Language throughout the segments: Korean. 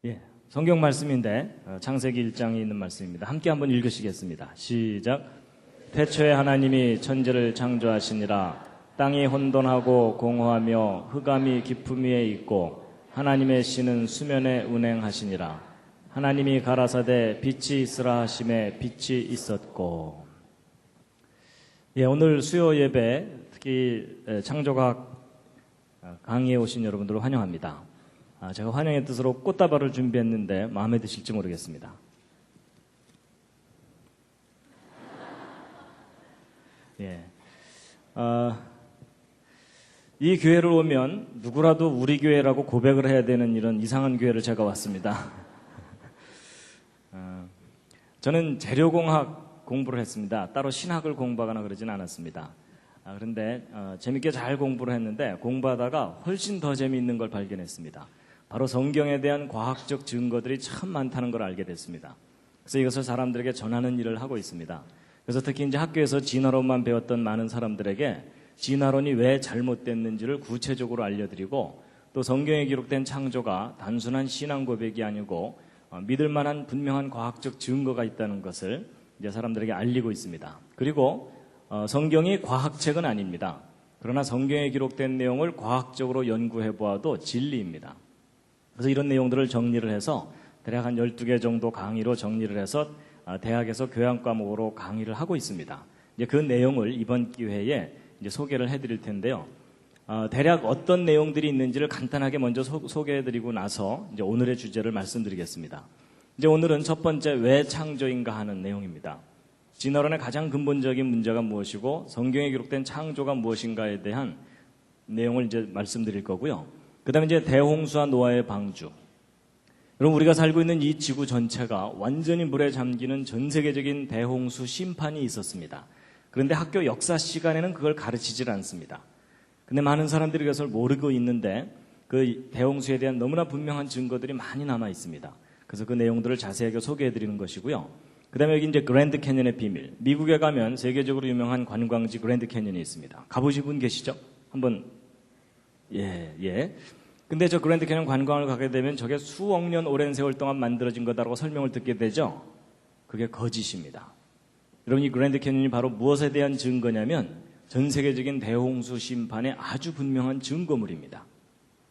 예, 성경 말씀인데 창세기 1장에 있는 말씀입니다. 함께 한번 읽으시겠습니다. 시작. 태초에 하나님이 천지를 창조하시니라. 땅이 혼돈하고 공허하며 흑암이 깊음 위에 있고 하나님의 신은 수면에 운행하시니라. 하나님이 가라사대 빛이 있으라 하심에 빛이 있었고. 예, 오늘 수요 예배 특히 창조과학 강의에 오신 여러분들을 환영합니다. 제가 환영의 뜻으로 꽃다발을 준비했는데 마음에 드실지 모르겠습니다. 예, 이 교회를 오면 누구라도 우리 교회라고 고백을 해야 되는 이런 이상한 교회를 제가 왔습니다. 저는 재료공학 공부를 했습니다. 따로 신학을 공부하거나 그러진 않았습니다. 그런데 재밌게 잘 공부를 했는데 공부하다가 훨씬 더 재미있는 걸 발견했습니다. 바로 성경에 대한 과학적 증거들이 참 많다는 걸 알게 됐습니다. 그래서 이것을 사람들에게 전하는 일을 하고 있습니다. 그래서 특히 이제 학교에서 진화론만 배웠던 많은 사람들에게 진화론이 왜 잘못됐는지를 구체적으로 알려드리고, 또 성경에 기록된 창조가 단순한 신앙 고백이 아니고 믿을 만한 분명한 과학적 증거가 있다는 것을 이제 사람들에게 알리고 있습니다. 그리고 성경이 과학책은 아닙니다. 그러나 성경에 기록된 내용을 과학적으로 연구해 보아도 진리입니다. 그래서 이런 내용들을 정리를 해서 대략 한 12개 정도 강의로 정리를 해서 대학에서 교양 과목으로 강의를 하고 있습니다. 이제 그 내용을 이번 기회에 이제 소개를 해드릴 텐데요. 대략 어떤 내용들이 있는지를 간단하게 먼저 소개해드리고 나서 이제 오늘의 주제를 말씀드리겠습니다. 이제 오늘은 첫 번째 왜 창조인가 하는 내용입니다. 진화론의 가장 근본적인 문제가 무엇이고 성경에 기록된 창조가 무엇인가에 대한 내용을 이제 말씀드릴 거고요. 그 다음에 이제 대홍수와 노아의 방주. 여러분, 우리가 살고 있는 이 지구 전체가 완전히 물에 잠기는 전 세계적인 대홍수 심판이 있었습니다. 그런데 학교 역사 시간에는 그걸 가르치질 않습니다. 근데 많은 사람들이 그것을 모르고 있는데 그 대홍수에 대한 너무나 분명한 증거들이 많이 남아 있습니다. 그래서 그 내용들을 자세하게 소개해 드리는 것이고요. 그 다음에 여기 이제 그랜드 캐년의 비밀. 미국에 가면 세계적으로 유명한 관광지 그랜드 캐년이 있습니다. 가보신 분 계시죠? 한번, 예. 근데 저 그랜드 캐년 관광을 가게 되면 저게 수억 년 오랜 세월 동안 만들어진 거다라고 설명을 듣게 되죠? 그게 거짓입니다. 여러분, 이 그랜드 캐년이 바로 무엇에 대한 증거냐면 전 세계적인 대홍수 심판의 아주 분명한 증거물입니다.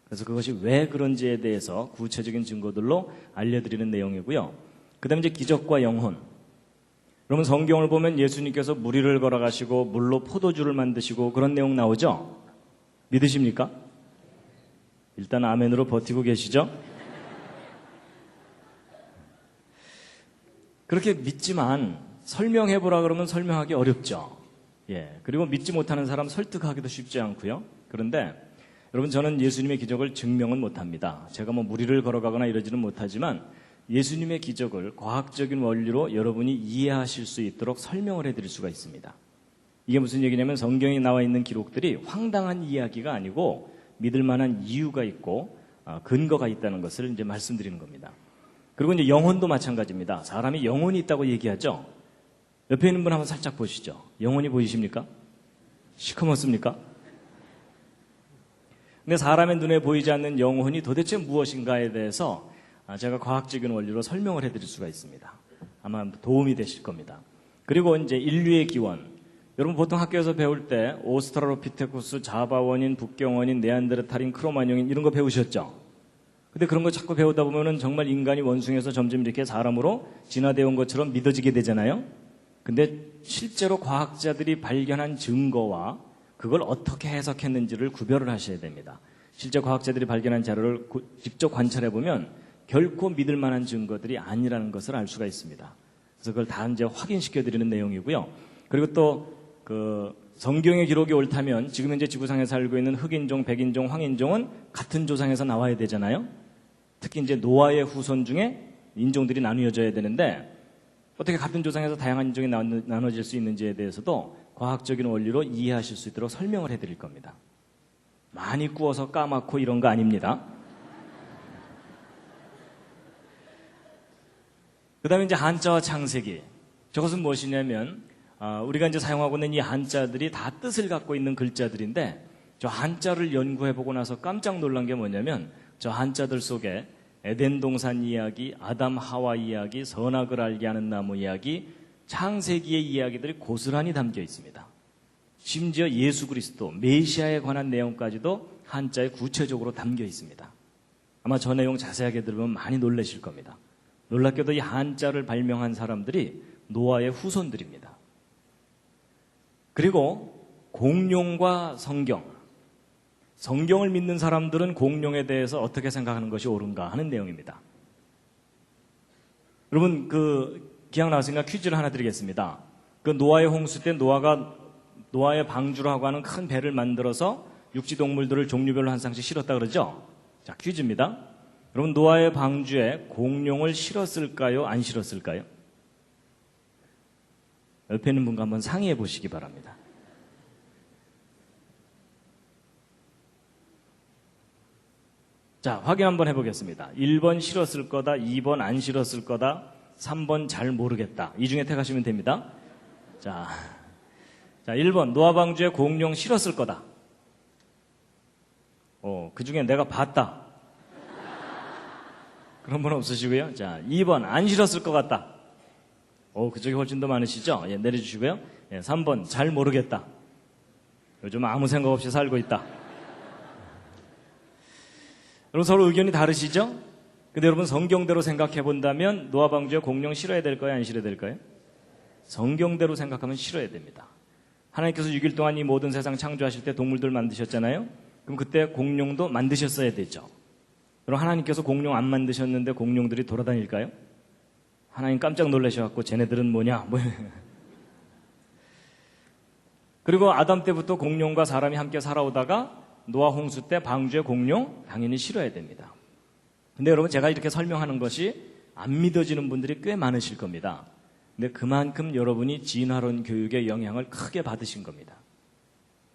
그래서 그것이 왜 그런지에 대해서 구체적인 증거들로 알려드리는 내용이고요. 그 다음에 이제 기적과 영혼. 여러분, 성경을 보면 예수님께서 물 위를 걸어가시고 물로 포도주를 만드시고 그런 내용 나오죠? 믿으십니까? 일단 아멘으로 버티고 계시죠? 그렇게 믿지만 설명해보라 그러면 설명하기 어렵죠. 예. 그리고 믿지 못하는 사람 설득하기도 쉽지 않고요. 그런데 여러분, 저는 예수님의 기적을 증명은 못합니다. 제가 뭐 물 위를 걸어가거나 이러지는 못하지만 예수님의 기적을 과학적인 원리로 여러분이 이해하실 수 있도록 설명을 해드릴 수가 있습니다. 이게 무슨 얘기냐면 성경에 나와 있는 기록들이 황당한 이야기가 아니고 믿을 만한 이유가 있고 근거가 있다는 것을 이제 말씀드리는 겁니다. 그리고 이제 영혼도 마찬가지입니다. 사람이 영혼이 있다고 얘기하죠. 옆에 있는 분 한번 살짝 보시죠. 영혼이 보이십니까? 시커멓습니까? 근데 사람의 눈에 보이지 않는 영혼이 도대체 무엇인가에 대해서 제가 과학적인 원리로 설명을 해드릴 수가 있습니다. 아마 도움이 되실 겁니다. 그리고 이제 인류의 기원. 여러분, 보통 학교에서 배울 때 오스트랄로피테쿠스, 자바원인, 북경원인, 네안데르탈인, 크로마뇽인 이런 거 배우셨죠? 근데 그런 거 자꾸 배우다 보면은 정말 인간이 원숭이에서 점점 이렇게 사람으로 진화되어 온 것처럼 믿어지게 되잖아요? 근데 실제로 과학자들이 발견한 증거와 그걸 어떻게 해석했는지를 구별을 하셔야 됩니다. 실제 과학자들이 발견한 자료를 직접 관찰해 보면 결코 믿을 만한 증거들이 아니라는 것을 알 수가 있습니다. 그래서 그걸 다 이제 확인시켜 드리는 내용이고요. 그리고 또 성경의 기록이 옳다면 지금 현재 지구상에 살고 있는 흑인종, 백인종, 황인종은 같은 조상에서 나와야 되잖아요. 특히 이제 노아의 후손 중에 인종들이 나누어져야 되는데 어떻게 같은 조상에서 다양한 인종이 나눠질 수 있는지에 대해서도 과학적인 원리로 이해하실 수 있도록 설명을 해드릴 겁니다. 많이 구워서 까맣고 이런 거 아닙니다. 그 다음에 이제 한자와 창세기. 저것은 무엇이냐면 우리가 이제 사용하고 있는 이 한자들이 다 뜻을 갖고 있는 글자들인데 저 한자를 연구해보고 나서 깜짝 놀란 게 뭐냐면 저 한자들 속에 에덴 동산 이야기, 아담 하와 이야기, 선악을 알게 하는 나무 이야기, 창세기의 이야기들이 고스란히 담겨 있습니다. 심지어 예수 그리스도, 메시아에 관한 내용까지도 한자에 구체적으로 담겨 있습니다. 아마 저 내용 자세하게 들으면 많이 놀라실 겁니다. 놀랍게도 이 한자를 발명한 사람들이 노아의 후손들입니다. 그리고 공룡과 성경을 믿는 사람들은 공룡에 대해서 어떻게 생각하는 것이 옳은가 하는 내용입니다. 여러분 기억나시니까 퀴즈를 하나 드리겠습니다. 노아의 홍수 때 노아가 노아의 방주라고 하는 큰 배를 만들어서 육지 동물들을 종류별로 한 쌍씩 실었다 그러죠? 자, 퀴즈입니다. 여러분, 노아의 방주에 공룡을 실었을까요? 안 실었을까요? 옆에 있는 분과 한번 상의해 보시기 바랍니다. 자, 확인 한번 해보겠습니다. 1번 실었을 거다, 2번 안 실었을 거다, 3번 잘 모르겠다. 이 중에 택하시면 됩니다. 자, 1번 노아 방주에 공룡 실었을 거다. 그 중에 내가 봤다. 그런 분 없으시고요. 자, 2번 안 실었을 것 같다. 그쪽이 훨씬 더 많으시죠? 예, 내려주시고요. 예, 3번 잘 모르겠다. 요즘 아무 생각 없이 살고 있다. 여러분 서로 의견이 다르시죠? 근데 여러분 성경대로 생각해 본다면 노아 방주에 공룡 실어야 될까요? 안 실어야 될까요? 성경대로 생각하면 실어야 됩니다. 하나님께서 6일 동안 이 모든 세상 창조하실 때 동물들 만드셨잖아요? 그럼 그때 공룡도 만드셨어야 되죠. 그럼 하나님께서 공룡 안 만드셨는데 공룡들이 돌아다닐까요? 하나님 깜짝 놀라셔갖고 쟤네들은 뭐냐? 그리고 아담 때부터 공룡과 사람이 함께 살아오다가 노아 홍수 때 방주에 공룡 당연히 실어야 됩니다. 근데 여러분 제가 이렇게 설명하는 것이 안 믿어지는 분들이 꽤 많으실 겁니다. 근데 그만큼 여러분이 진화론 교육의 영향을 크게 받으신 겁니다.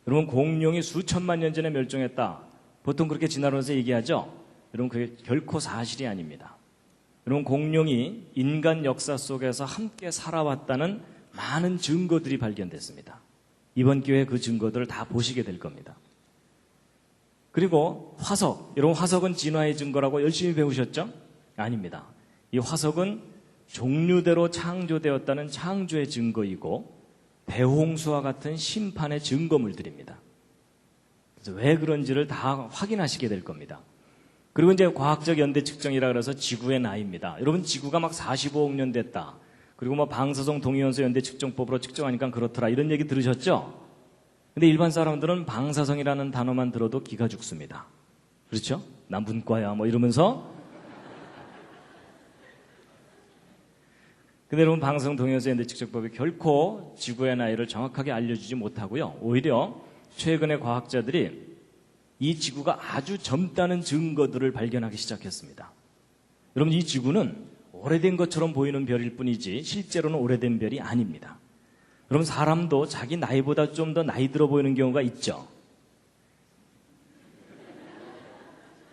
여러분 공룡이 수천만 년 전에 멸종했다. 보통 그렇게 진화론에서 얘기하죠. 여러분 그게 결코 사실이 아닙니다. 여러분 공룡이 인간 역사 속에서 함께 살아왔다는 많은 증거들이 발견됐습니다. 이번 기회에 그 증거들을 다 보시게 될 겁니다. 그리고 화석, 여러분 화석은 진화의 증거라고 열심히 배우셨죠? 아닙니다. 이 화석은 종류대로 창조되었다는 창조의 증거이고 대홍수와 같은 심판의 증거물들입니다. 그래서 왜 그런지를 다 확인하시게 될 겁니다. 그리고 이제 과학적 연대 측정이라 그래서 지구의 나이입니다. 여러분 지구가 막 45억 년 됐다. 그리고 뭐 방사성 동위원소 연대 측정법으로 측정하니까 그렇더라. 이런 얘기 들으셨죠? 근데 일반 사람들은 방사성이라는 단어만 들어도 기가 죽습니다. 그렇죠? 난 문과야 뭐 이러면서. 근데 여러분 방사성 동위원소 연대 측정법이 결코 지구의 나이를 정확하게 알려주지 못하고요. 오히려 최근에 과학자들이 이 지구가 아주 젊다는 증거들을 발견하기 시작했습니다. 여러분 이 지구는 오래된 것처럼 보이는 별일 뿐이지 실제로는 오래된 별이 아닙니다. 여러분 사람도 자기 나이보다 좀 더 나이 들어 보이는 경우가 있죠.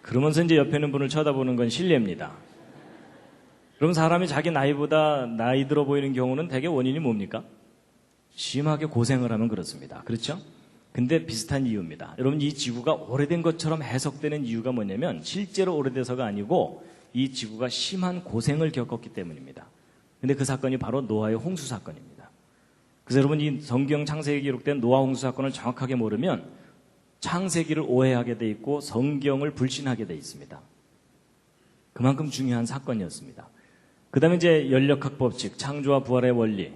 그러면서 이제 옆에 있는 분을 쳐다보는 건 실례입니다. 여러분 사람이 자기 나이보다 나이 들어 보이는 경우는 대개 원인이 뭡니까? 심하게 고생을 하면 그렇습니다. 그렇죠? 근데 비슷한 이유입니다. 여러분 이 지구가 오래된 것처럼 해석되는 이유가 뭐냐면 실제로 오래돼서가 아니고 이 지구가 심한 고생을 겪었기 때문입니다. 근데 그 사건이 바로 노아의 홍수 사건입니다. 그래서 여러분 이 성경 창세기에 기록된 노아 홍수 사건을 정확하게 모르면 창세기를 오해하게 돼 있고 성경을 불신하게 돼 있습니다. 그만큼 중요한 사건이었습니다. 그 다음에 이제 연력학 법칙, 창조와 부활의 원리.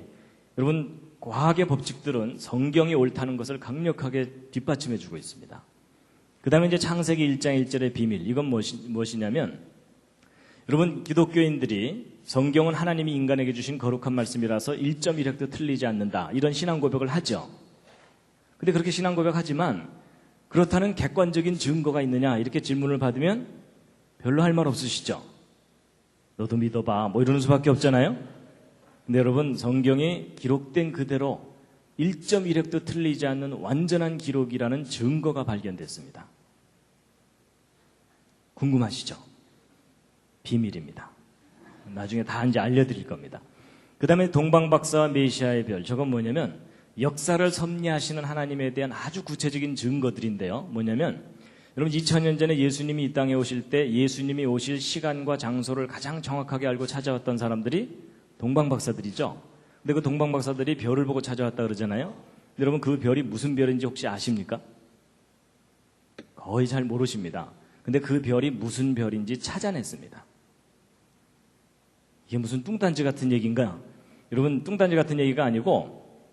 여러분 과학의 법칙들은 성경이 옳다는 것을 강력하게 뒷받침해 주고 있습니다. 그 다음에 이제 창세기 1장 1절의 비밀. 이건 무엇이냐면 여러분 기독교인들이 성경은 하나님이 인간에게 주신 거룩한 말씀이라서 1.1획도 틀리지 않는다. 이런 신앙 고백을 하죠. 근데 그렇게 신앙 고백하지만 그렇다는 객관적인 증거가 있느냐 이렇게 질문을 받으면 별로 할 말 없으시죠. 너도 믿어봐 뭐 이러는 수밖에 없잖아요. 근데 여러분 성경이 기록된 그대로 1.1획도 틀리지 않는 완전한 기록이라는 증거가 발견됐습니다. 궁금하시죠? 비밀입니다. 나중에 다 이제 알려드릴 겁니다. 그 다음에 동방박사와 메시아의 별. 저건 뭐냐면 역사를 섭리하시는 하나님에 대한 아주 구체적인 증거들인데요. 뭐냐면 여러분 2000년 전에 예수님이 이 땅에 오실 때 예수님이 오실 시간과 장소를 가장 정확하게 알고 찾아왔던 사람들이 동방박사들이죠. 근데 그 동방박사들이 별을 보고 찾아왔다 그러잖아요. 여러분 그 별이 무슨 별인지 혹시 아십니까? 거의 잘 모르십니다. 근데 그 별이 무슨 별인지 찾아냈습니다. 이게 무슨 뚱딴지 같은 얘기인가? 여러분 뚱딴지 같은 얘기가 아니고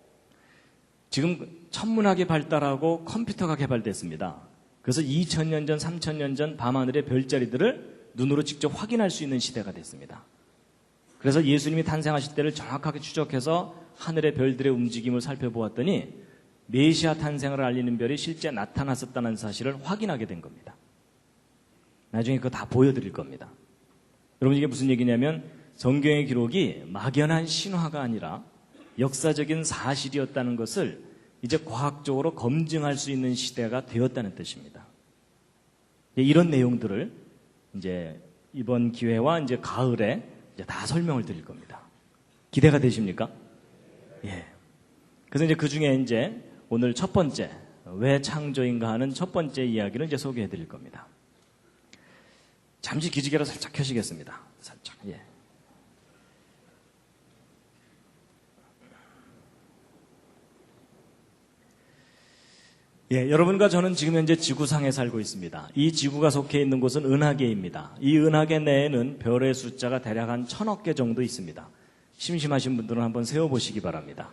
지금 천문학이 발달하고 컴퓨터가 개발됐습니다. 그래서 2000년 전, 3000년 전 밤하늘의 별자리들을 눈으로 직접 확인할 수 있는 시대가 됐습니다. 그래서 예수님이 탄생하실 때를 정확하게 추적해서 하늘의 별들의 움직임을 살펴보았더니 메시아 탄생을 알리는 별이 실제 나타났었다는 사실을 확인하게 된 겁니다. 나중에 그거 다 보여드릴 겁니다. 여러분 이게 무슨 얘기냐면 성경의 기록이 막연한 신화가 아니라 역사적인 사실이었다는 것을 이제 과학적으로 검증할 수 있는 시대가 되었다는 뜻입니다. 이런 내용들을 이제 이번 기회와 이제 가을에 이제 다 설명을 드릴 겁니다. 기대가 되십니까? 예. 그래서 이제 그 중에 이제 오늘 첫 번째, 왜 창조인가 하는 첫 번째 이야기를 이제 소개해 드릴 겁니다. 잠시 기지개를 살짝 켜시겠습니다. 살짝, 예. 예, 여러분과 저는 지금 현재 지구상에 살고 있습니다. 이 지구가 속해 있는 곳은 은하계입니다. 이 은하계 내에는 별의 숫자가 대략 한 1000억 개 정도 있습니다. 심심하신 분들은 한번 세어보시기 바랍니다.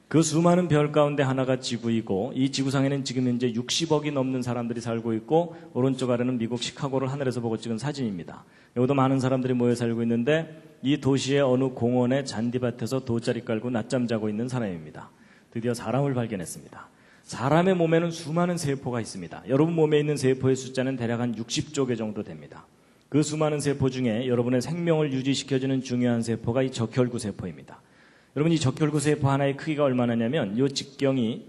그 수많은 별 가운데 하나가 지구이고 이 지구상에는 지금 현재 60억이 넘는 사람들이 살고 있고 오른쪽 아래는 미국 시카고를 하늘에서 보고 찍은 사진입니다. 여기도 많은 사람들이 모여 살고 있는데 이 도시의 어느 공원의 잔디밭에서 돗자리 깔고 낮잠 자고 있는 사람입니다. 드디어 사람을 발견했습니다. 사람의 몸에는 수많은 세포가 있습니다. 여러분 몸에 있는 세포의 숫자는 대략 한 60조 개 정도 됩니다. 그 수많은 세포 중에 여러분의 생명을 유지시켜주는 중요한 세포가 이 적혈구 세포입니다. 여러분 이 적혈구 세포 하나의 크기가 얼마나냐면 이 직경이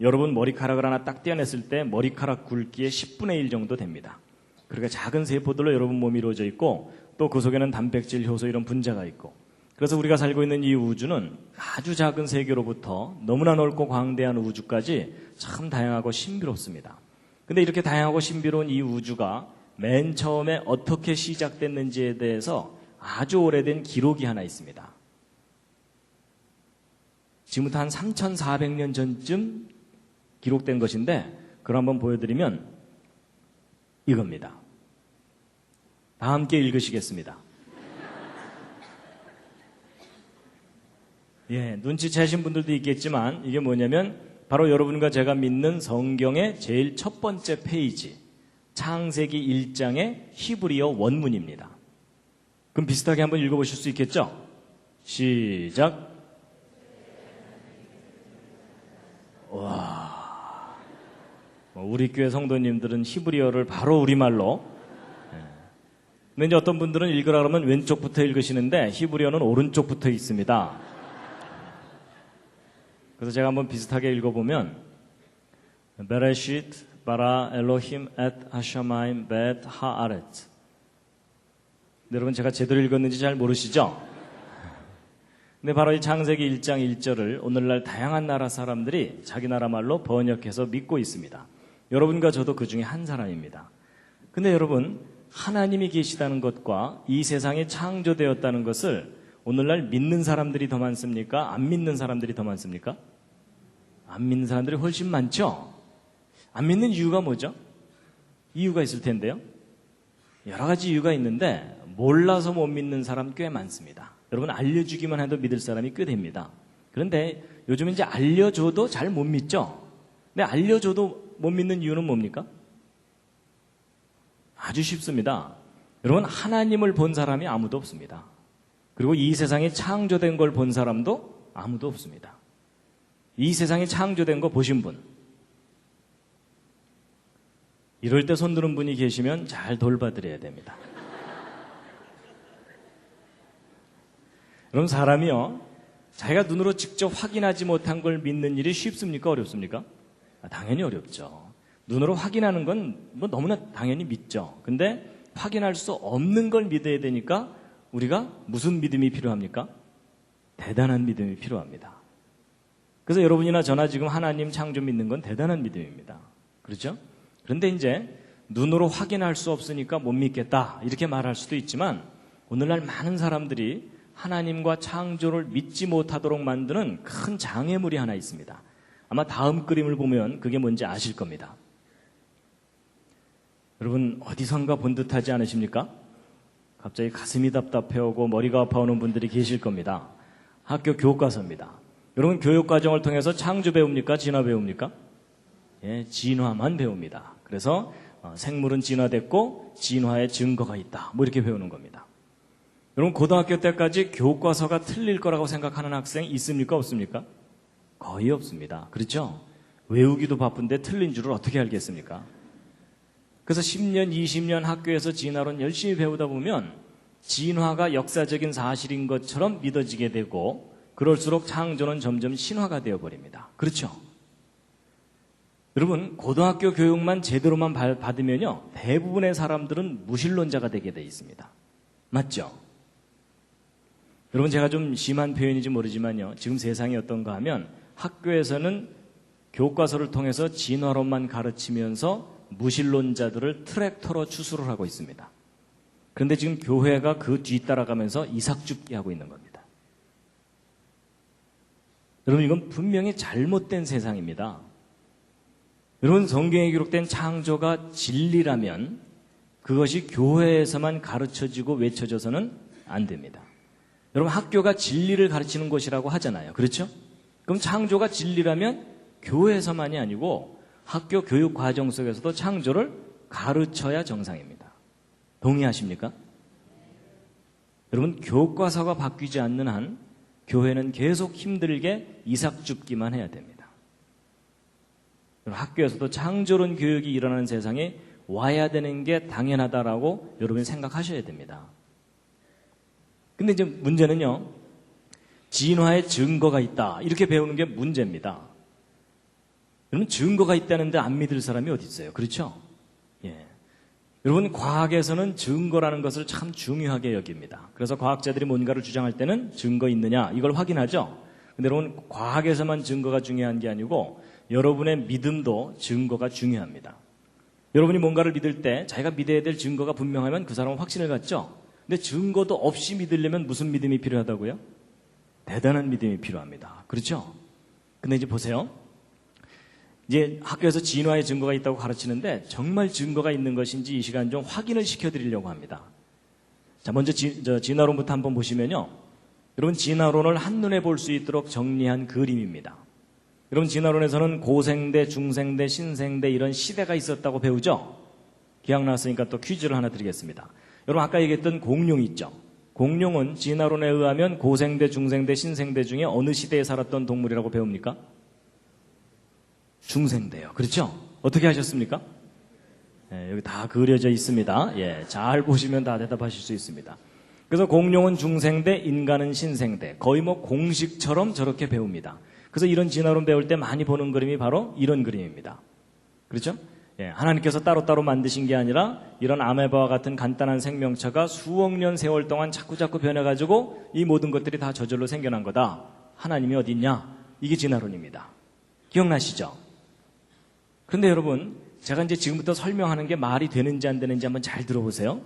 여러분 머리카락을 하나 딱 떼어냈을 때 머리카락 굵기의 10분의 1 정도 됩니다. 그러니까 작은 세포들로 여러분 몸이 이루어져 있고 또 그 속에는 단백질, 효소 이런 분자가 있고 그래서 우리가 살고 있는 이 우주는 아주 작은 세계로부터 너무나 넓고 광대한 우주까지 참 다양하고 신비롭습니다. 근데 이렇게 다양하고 신비로운 이 우주가 맨 처음에 어떻게 시작됐는지에 대해서 아주 오래된 기록이 하나 있습니다. 지금부터 한 3400년 전쯤 기록된 것인데 그걸 한번 보여드리면 이겁니다. 다 함께 읽으시겠습니다. 예, 눈치채신 분들도 있겠지만 이게 뭐냐면 바로 여러분과 제가 믿는 성경의 제일 첫 번째 페이지 창세기 1장의 히브리어 원문입니다. 그럼 비슷하게 한번 읽어보실 수 있겠죠? 시작. 와, 우리 교회 성도님들은 히브리어를 바로 우리말로 근데 이제 어떤 분들은 읽으라 그러면 왼쪽부터 읽으시는데 히브리어는 오른쪽부터 있습니다. 그래서 제가 한번 비슷하게 읽어보면 베레시트 바라 엘로힘 엣 하샤마임 벳 하아렛. 여러분 제가 제대로 읽었는지 잘 모르시죠? 근데 바로 이 창세기 1장 1절을 오늘날 다양한 나라 사람들이 자기 나라 말로 번역해서 믿고 있습니다. 여러분과 저도 그 중에 한 사람입니다. 근데 여러분 하나님이 계시다는 것과 이 세상이 창조되었다는 것을 오늘날 믿는 사람들이 더 많습니까? 안 믿는 사람들이 더 많습니까? 안 믿는 사람들이 훨씬 많죠? 안 믿는 이유가 뭐죠? 이유가 있을 텐데요. 여러 가지 이유가 있는데 몰라서 못 믿는 사람 꽤 많습니다. 여러분 알려주기만 해도 믿을 사람이 꽤 됩니다. 그런데 요즘 이제 알려줘도 잘 못 믿죠? 근데 알려줘도 못 믿는 이유는 뭡니까? 아주 쉽습니다. 여러분 하나님을 본 사람이 아무도 없습니다. 그리고 이 세상이 창조된 걸 본 사람도 아무도 없습니다. 이 세상이 창조된 거 보신 분. 이럴 때 손 드는 분이 계시면 잘 돌봐드려야 됩니다. 여러분 사람이요. 자기가 눈으로 직접 확인하지 못한 걸 믿는 일이 쉽습니까? 어렵습니까? 당연히 어렵죠. 눈으로 확인하는 건 뭐 너무나 당연히 믿죠. 근데 확인할 수 없는 걸 믿어야 되니까 우리가 무슨 믿음이 필요합니까? 대단한 믿음이 필요합니다. 그래서 여러분이나 저나 지금 하나님 창조 믿는 건 대단한 믿음입니다. 그렇죠? 그런데 이제 눈으로 확인할 수 없으니까 못 믿겠다 이렇게 말할 수도 있지만 오늘날 많은 사람들이 하나님과 창조를 믿지 못하도록 만드는 큰 장애물이 하나 있습니다. 아마 다음 그림을 보면 그게 뭔지 아실 겁니다. 여러분 어디선가 본 듯하지 않으십니까? 갑자기 가슴이 답답해오고 머리가 아파오는 분들이 계실 겁니다. 학교 교과서입니다. 여러분 교육과정을 통해서 창조 배웁니까? 진화 배웁니까? 예, 진화만 배웁니다. 그래서 생물은 진화됐고 진화의 증거가 있다. 뭐 이렇게 배우는 겁니다. 여러분 고등학교 때까지 교과서가 틀릴 거라고 생각하는 학생 있습니까? 없습니까? 거의 없습니다. 그렇죠? 외우기도 바쁜데 틀린 줄을 어떻게 알겠습니까? 그래서 10년, 20년 학교에서 진화론 열심히 배우다 보면 진화가 역사적인 사실인 것처럼 믿어지게 되고 그럴수록 창조는 점점 신화가 되어버립니다. 그렇죠? 여러분 고등학교 교육만 제대로만 받으면요 대부분의 사람들은 무신론자가 되게 돼 있습니다. 맞죠? 여러분 제가 좀 심한 표현인지 모르지만요 지금 세상이 어떤가 하면 학교에서는 교과서를 통해서 진화론만 가르치면서 무신론자들을 트랙터로 추수를 하고 있습니다. 그런데 지금 교회가 그 뒤따라가면서 이삭줍기 하고 있는 겁니다. 여러분 이건 분명히 잘못된 세상입니다. 여러분 성경에 기록된 창조가 진리라면 그것이 교회에서만 가르쳐지고 외쳐져서는 안 됩니다. 여러분 학교가 진리를 가르치는 곳이라고 하잖아요. 그렇죠? 그럼 창조가 진리라면 교회에서만이 아니고 학교 교육 과정 속에서도 창조를 가르쳐야 정상입니다. 동의하십니까? 여러분 교과서가 바뀌지 않는 한 교회는 계속 힘들게 이삭줍기만 해야 됩니다. 학교에서도 창조론 교육이 일어나는 세상에 와야 되는 게 당연하다라고 여러분이 생각하셔야 됩니다. 근데 이제 문제는요, 진화의 증거가 있다. 이렇게 배우는 게 문제입니다. 여러분, 증거가 있다는데 안 믿을 사람이 어디 있어요? 그렇죠? 예. 여러분, 과학에서는 증거라는 것을 참 중요하게 여깁니다. 그래서 과학자들이 뭔가를 주장할 때는 증거 있느냐, 이걸 확인하죠? 근데 여러분, 과학에서만 증거가 중요한 게 아니고 여러분의 믿음도 증거가 중요합니다. 여러분이 뭔가를 믿을 때 자기가 믿어야 될 증거가 분명하면 그 사람은 확신을 갖죠. 근데 증거도 없이 믿으려면 무슨 믿음이 필요하다고요? 대단한 믿음이 필요합니다. 그렇죠? 근데 이제 보세요. 이제 학교에서 진화의 증거가 있다고 가르치는데 정말 증거가 있는 것인지 이 시간 좀 확인을 시켜드리려고 합니다. 자, 먼저 진화론부터 한번 보시면요. 여러분 진화론을 한눈에 볼 수 있도록 정리한 그림입니다. 여러분 진화론에서는 고생대, 중생대, 신생대 이런 시대가 있었다고 배우죠? 기억났으니까 또 퀴즈를 하나 드리겠습니다. 여러분 아까 얘기했던 공룡 있죠? 공룡은 진화론에 의하면 고생대, 중생대, 신생대 중에 어느 시대에 살았던 동물이라고 배웁니까? 중생대요. 그렇죠? 어떻게 하셨습니까? 네, 여기 다 그려져 있습니다. 예, 잘 보시면 다 대답하실 수 있습니다. 그래서 공룡은 중생대, 인간은 신생대. 거의 뭐 공식처럼 저렇게 배웁니다. 그래서 이런 진화론 배울 때 많이 보는 그림이 바로 이런 그림입니다. 그렇죠? 예, 하나님께서 따로따로 만드신 게 아니라 이런 아메바와 같은 간단한 생명체가 수억 년 세월 동안 자꾸자꾸 변해가지고 이 모든 것들이 다 저절로 생겨난 거다. 하나님이 어디 있냐? 이게 진화론입니다. 기억나시죠? 그런데 여러분, 제가 이제 지금부터 설명하는 게 말이 되는지 안 되는지 한번 잘 들어보세요.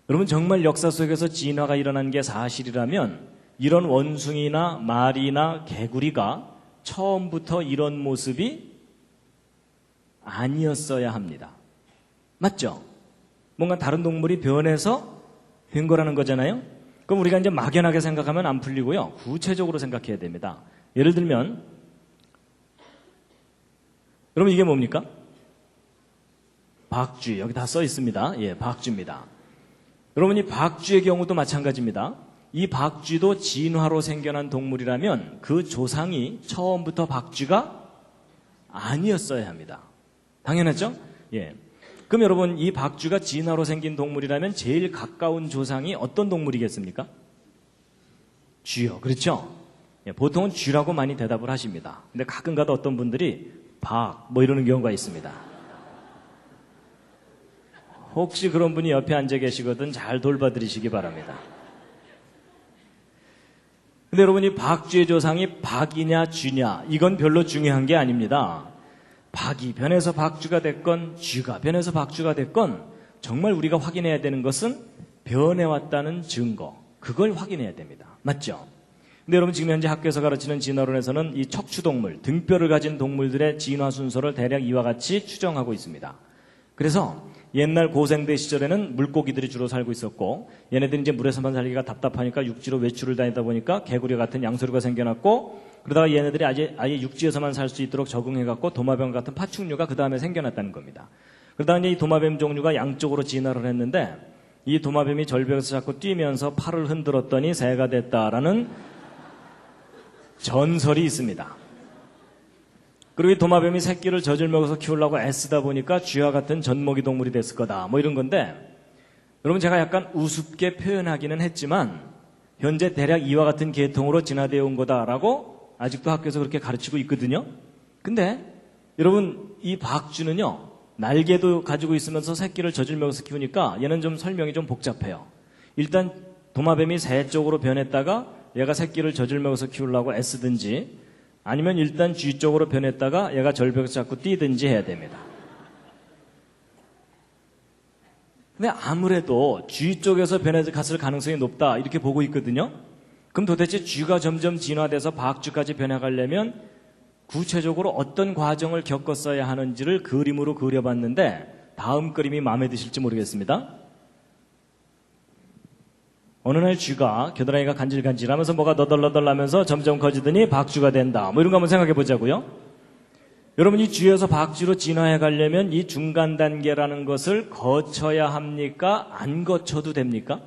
여러분 정말 역사 속에서 진화가 일어난 게 사실이라면 이런 원숭이나 말이나 개구리가 처음부터 이런 모습이 아니었어야 합니다. 맞죠? 뭔가 다른 동물이 변해서 된 거라는 거잖아요? 그럼 우리가 이제 막연하게 생각하면 안 풀리고요. 구체적으로 생각해야 됩니다. 예를 들면 여러분 이게 뭡니까? 박쥐. 여기 다 써 있습니다. 예, 박쥐입니다. 여러분 이 박쥐의 경우도 마찬가지입니다. 이 박쥐도 진화로 생겨난 동물이라면 그 조상이 처음부터 박쥐가 아니었어야 합니다. 당연하죠? 예. 그럼 여러분 이 박쥐가 진화로 생긴 동물이라면 제일 가까운 조상이 어떤 동물이겠습니까? 쥐요. 그렇죠? 예, 보통은 쥐라고 많이 대답을 하십니다. 근데 가끔가다 어떤 분들이 뭐 이러는 경우가 있습니다. 혹시 그런 분이 옆에 앉아 계시거든 잘 돌봐드리시기 바랍니다. 근데 여러분 이 박쥐의 조상이 박이냐 쥐냐 이건 별로 중요한 게 아닙니다. 박이 변해서 박쥐가 됐건 쥐가 변해서 박쥐가 됐건 정말 우리가 확인해야 되는 것은 변해왔다는 증거, 그걸 확인해야 됩니다. 맞죠? 근데 여러분 지금 현재 학교에서 가르치는 진화론에서는 이 척추동물, 등뼈를 가진 동물들의 진화 순서를 대략 이와 같이 추정하고 있습니다. 그래서 옛날 고생대 시절에는 물고기들이 주로 살고 있었고, 얘네들이 이제 물에서만 살기가 답답하니까 육지로 외출을 다니다 보니까 개구리 같은 양서류가 생겨났고, 그러다가 얘네들이 아예 육지에서만 살 수 있도록 적응해갖고 도마뱀 같은 파충류가 그 다음에 생겨났다는 겁니다. 그러다가 이제 이 도마뱀 종류가 양쪽으로 진화를 했는데, 이 도마뱀이 절벽에서 자꾸 뛰면서 팔을 흔들었더니 새가 됐다라는 전설이 있습니다. 그리고 이 도마뱀이 새끼를 젖을 먹어서 키우려고 애쓰다 보니까 쥐와 같은 젖먹이 동물이 됐을 거다, 뭐 이런 건데, 여러분 제가 약간 우습게 표현하기는 했지만 현재 대략 이와 같은 계통으로 진화되어 온 거다라고 아직도 학교에서 그렇게 가르치고 있거든요. 근데 여러분 이 박쥐는요, 날개도 가지고 있으면서 새끼를 젖을 먹어서 키우니까 얘는 좀 설명이 좀 복잡해요. 일단 도마뱀이 새 쪽으로 변했다가 얘가 새끼를 젖을 먹어서 키우려고 애쓰든지, 아니면 일단 쥐 쪽으로 변했다가 얘가 절벽에서 자꾸 뛰든지 해야 됩니다. 근데 아무래도 쥐 쪽에서 변해서 갔을 가능성이 높다, 이렇게 보고 있거든요. 그럼 도대체 쥐가 점점 진화돼서 박쥐까지 변해가려면 구체적으로 어떤 과정을 겪었어야 하는지를 그림으로 그려봤는데 다음 그림이 마음에 드실지 모르겠습니다. 어느 날 쥐가 겨드랑이가 간질간질하면서 뭐가 너덜너덜하면서 점점 커지더니 박쥐가 된다, 뭐 이런 거 한번 생각해 보자고요. 여러분 이 쥐에서 박쥐로 진화해 가려면 이 중간 단계라는 것을 거쳐야 합니까? 안 거쳐도 됩니까?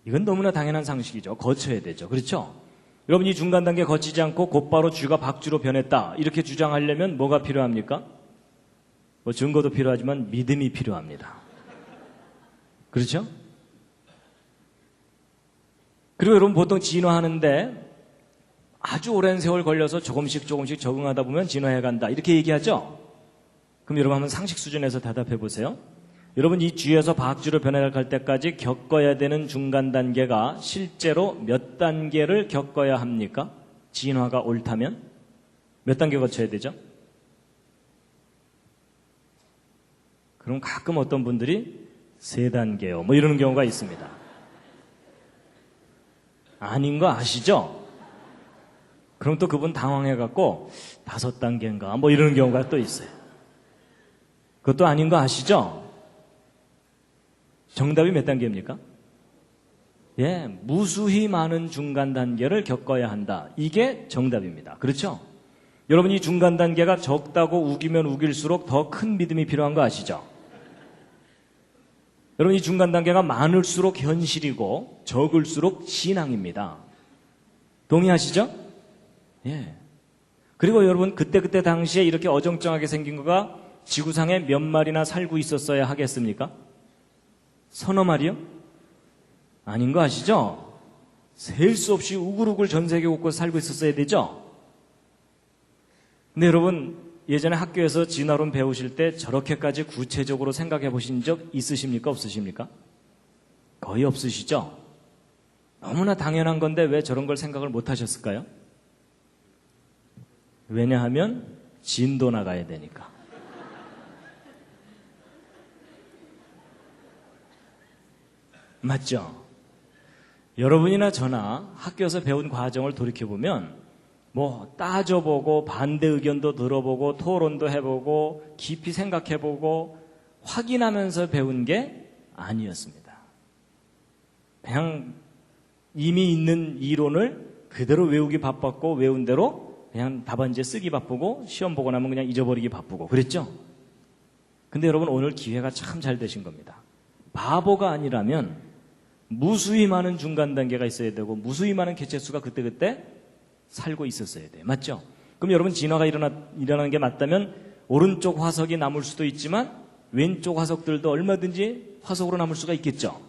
이건 너무나 당연한 상식이죠. 거쳐야 되죠. 그렇죠? 여러분 이 중간 단계 거치지 않고 곧바로 쥐가 박쥐로 변했다, 이렇게 주장하려면 뭐가 필요합니까? 뭐 증거도 필요하지만 믿음이 필요합니다. 그렇죠? 그리고 여러분 보통 진화하는데 아주 오랜 세월 걸려서 조금씩 적응하다 보면 진화해 간다, 이렇게 얘기하죠? 그럼 여러분 한번 상식 수준에서 대답해 보세요. 여러분 이 쥐에서 박쥐로 변해갈 때까지 겪어야 되는 중간 단계가 실제로 몇 단계를 겪어야 합니까? 진화가 옳다면? 몇 단계 거쳐야 되죠? 그럼 가끔 어떤 분들이 3단계요, 뭐 이러는 경우가 있습니다. 아닌 거 아시죠? 그럼 또 그분 당황해갖고 5단계인가 뭐 이러는 경우가 또 있어요. 그것도 아닌 거 아시죠? 정답이 몇 단계입니까? 예, 무수히 많은 중간 단계를 겪어야 한다, 이게 정답입니다. 그렇죠? 여러분 이 중간 단계가 적다고 우기면 우길수록 더 큰 믿음이 필요한 거 아시죠? 여러분 이 중간 단계가 많을수록 현실이고 적을수록 신앙입니다. 동의하시죠? 예. 그리고 여러분 그때 당시에 이렇게 어정쩡하게 생긴 거가 지구상에 몇 마리나 살고 있었어야 하겠습니까? 서너 마리요? 아닌 거 아시죠? 셀 수 없이 우글우글 전 세계 곳곳 살고 있었어야 되죠? 근데 여러분 예전에 학교에서 진화론 배우실 때 저렇게까지 구체적으로 생각해 보신 적 있으십니까? 없으십니까? 거의 없으시죠? 너무나 당연한 건데 왜 저런 걸 생각을 못 하셨을까요? 왜냐하면 진도 나가야 되니까. 맞죠? 여러분이나 저나 학교에서 배운 과정을 돌이켜보면 뭐 따져보고 반대 의견도 들어보고 토론도 해보고 깊이 생각해보고 확인하면서 배운 게 아니었습니다. 그냥 이미 있는 이론을 그대로 외우기 바빴고 외운 대로 그냥 답안지에 쓰기 바쁘고 시험 보고 나면 그냥 잊어버리기 바쁘고 그랬죠? 근데 여러분 오늘 기회가 참 잘 되신 겁니다. 바보가 아니라면 무수히 많은 중간 단계가 있어야 되고 무수히 많은 개체수가 그때그때 살고 있었어야 돼요. 맞죠? 그럼 여러분 진화가 일어나는 게 맞다면 오른쪽 화석이 남을 수도 있지만 왼쪽 화석들도 얼마든지 화석으로 남을 수가 있겠죠?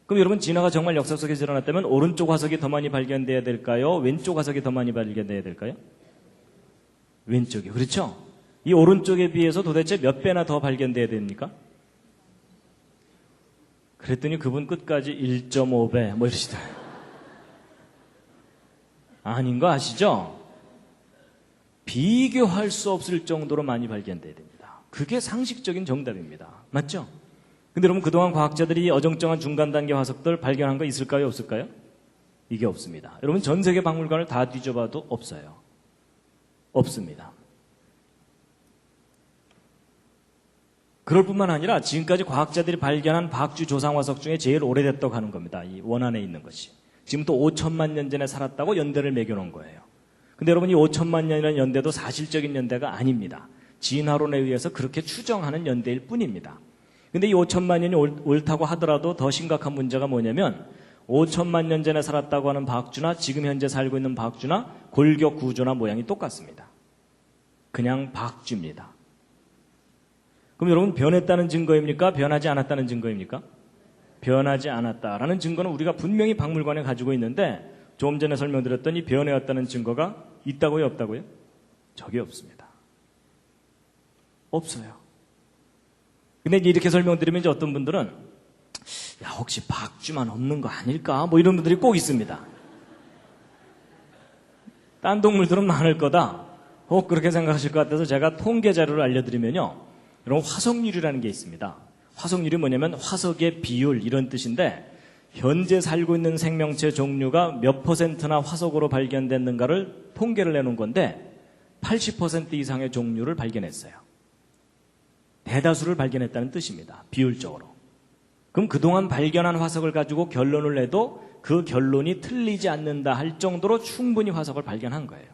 그럼 여러분 진화가 정말 역사 속에서 일어났다면 오른쪽 화석이 더 많이 발견돼야 될까요? 왼쪽 화석이 더 많이 발견돼야 될까요? 왼쪽이. 그렇죠? 이 오른쪽에 비해서 도대체 몇 배나 더 발견돼야 됩니까? 그랬더니 그분 끝까지 1.5배 뭐 이러시더라고요. 아닌 거 아시죠? 비교할 수 없을 정도로 많이 발견돼야 됩니다. 그게 상식적인 정답입니다. 맞죠? 근데 여러분 그동안 과학자들이 어정쩡한 중간 단계 화석들 발견한 거 있을까요? 없을까요? 이게 없습니다. 여러분 전 세계 박물관을 다 뒤져봐도 없어요. 없습니다. 그럴 뿐만 아니라 지금까지 과학자들이 발견한 박쥐 조상 화석 중에 제일 오래됐다고 하는 겁니다. 이 원안에 있는 것이. 지금부터 5천만 년 전에 살았다고 연대를 매겨놓은 거예요. 근데 여러분 이 5천만 년이라는 연대도 사실적인 연대가 아닙니다. 진화론에 의해서 그렇게 추정하는 연대일 뿐입니다. 근데 이 5천만 년이 옳다고 하더라도 더 심각한 문제가 뭐냐면 5천만 년 전에 살았다고 하는 박쥐나 지금 현재 살고 있는 박쥐나 골격 구조나 모양이 똑같습니다. 그냥 박쥐입니다. 그럼 여러분 변했다는 증거입니까? 변하지 않았다는 증거입니까? 변하지 않았다라는 증거는 우리가 분명히 박물관에 가지고 있는데 조금 전에 설명드렸더니 변해왔다는 증거가 있다고요? 없다고요? 저게 없습니다. 없어요. 근데 이렇게 설명드리면 이제 어떤 분들은 야 혹시 박쥐만 없는 거 아닐까? 뭐 이런 분들이 꼭 있습니다. 딴 동물들은 많을 거다. 혹 그렇게 생각하실 것 같아서 제가 통계 자료를 알려드리면요. 이런 화석률이라는 게 있습니다. 화석률이 뭐냐면 화석의 비율 이런 뜻인데 현재 살고 있는 생명체 종류가 몇 %나 화석으로 발견됐는가를 통계를 내놓은 건데 80% 이상의 종류를 발견했어요. 대다수를 발견했다는 뜻입니다. 비율적으로. 그럼 그동안 발견한 화석을 가지고 결론을 내도 그 결론이 틀리지 않는다 할 정도로 충분히 화석을 발견한 거예요.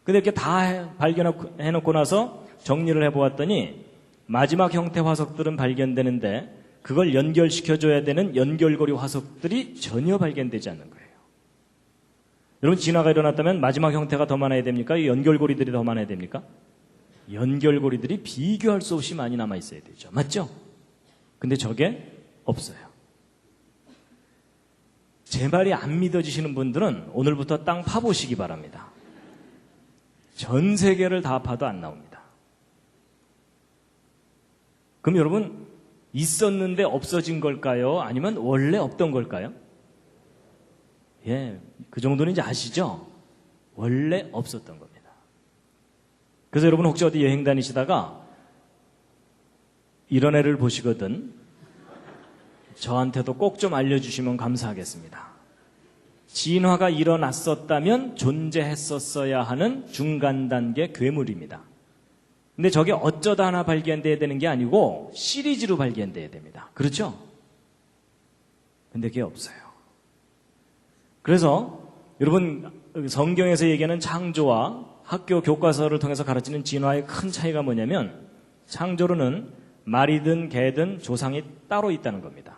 근데 이렇게 다 발견해놓고 나서 정리를 해보았더니 마지막 형태 화석들은 발견되는데 그걸 연결시켜줘야 되는 연결고리 화석들이 전혀 발견되지 않는 거예요. 여러분 진화가 일어났다면 마지막 형태가 더 많아야 됩니까? 이 연결고리들이 더 많아야 됩니까? 연결고리들이 비교할 수 없이 많이 남아있어야 되죠. 맞죠? 근데 저게 없어요. 제 말이 안 믿어지시는 분들은 오늘부터 땅 파보시기 바랍니다. 전 세계를 다 파도 안 나옵니다. 그럼 여러분 있었는데 없어진 걸까요? 아니면 원래 없던 걸까요? 예, 그 정도는 이제 아시죠? 원래 없었던 겁니다. 그래서 여러분 혹시 어디 여행 다니시다가 이런 애를 보시거든 저한테도 꼭 좀 알려주시면 감사하겠습니다. 진화가 일어났었다면 존재했었어야 하는 중간 단계 괴물입니다. 근데 저게 어쩌다 하나 발견돼야 되는 게 아니고 시리즈로 발견돼야 됩니다. 그렇죠? 근데 그게 없어요. 그래서 여러분 성경에서 얘기하는 창조와 학교 교과서를 통해서 가르치는 진화의 큰 차이가 뭐냐면 창조로는 말이든 개든 조상이 따로 있다는 겁니다.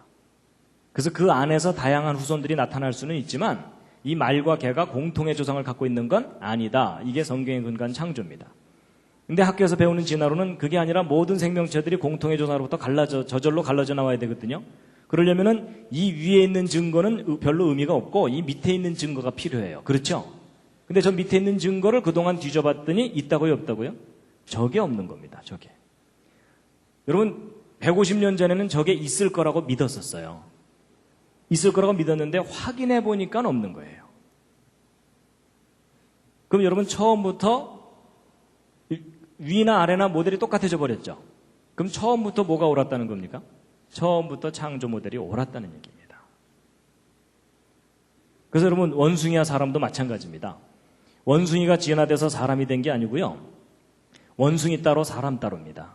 그래서 그 안에서 다양한 후손들이 나타날 수는 있지만 이 말과 개가 공통의 조상을 갖고 있는 건 아니다. 이게 성경에 근거한 창조입니다. 근데 학교에서 배우는 진화론은 그게 아니라 모든 생명체들이 공통의 조상으로부터 저절로 갈라져 나와야 되거든요. 그러려면은 이 위에 있는 증거는 별로 의미가 없고 이 밑에 있는 증거가 필요해요. 그렇죠? 근데 저 밑에 있는 증거를 그동안 뒤져봤더니 있다고요? 없다고요? 저게 없는 겁니다. 저게. 여러분 150년 전에는 저게 있을 거라고 믿었었어요. 있을 거라고 믿었는데 확인해 보니까 없는 거예요. 그럼 여러분 처음부터 위나 아래나 모델이 똑같아져 버렸죠. 그럼 처음부터 뭐가 옳았다는 겁니까? 처음부터 창조 모델이 옳았다는 얘기입니다. 그래서 여러분 원숭이와 사람도 마찬가지입니다. 원숭이가 진화돼서 사람이 된 게 아니고요. 원숭이 따로 사람 따로입니다.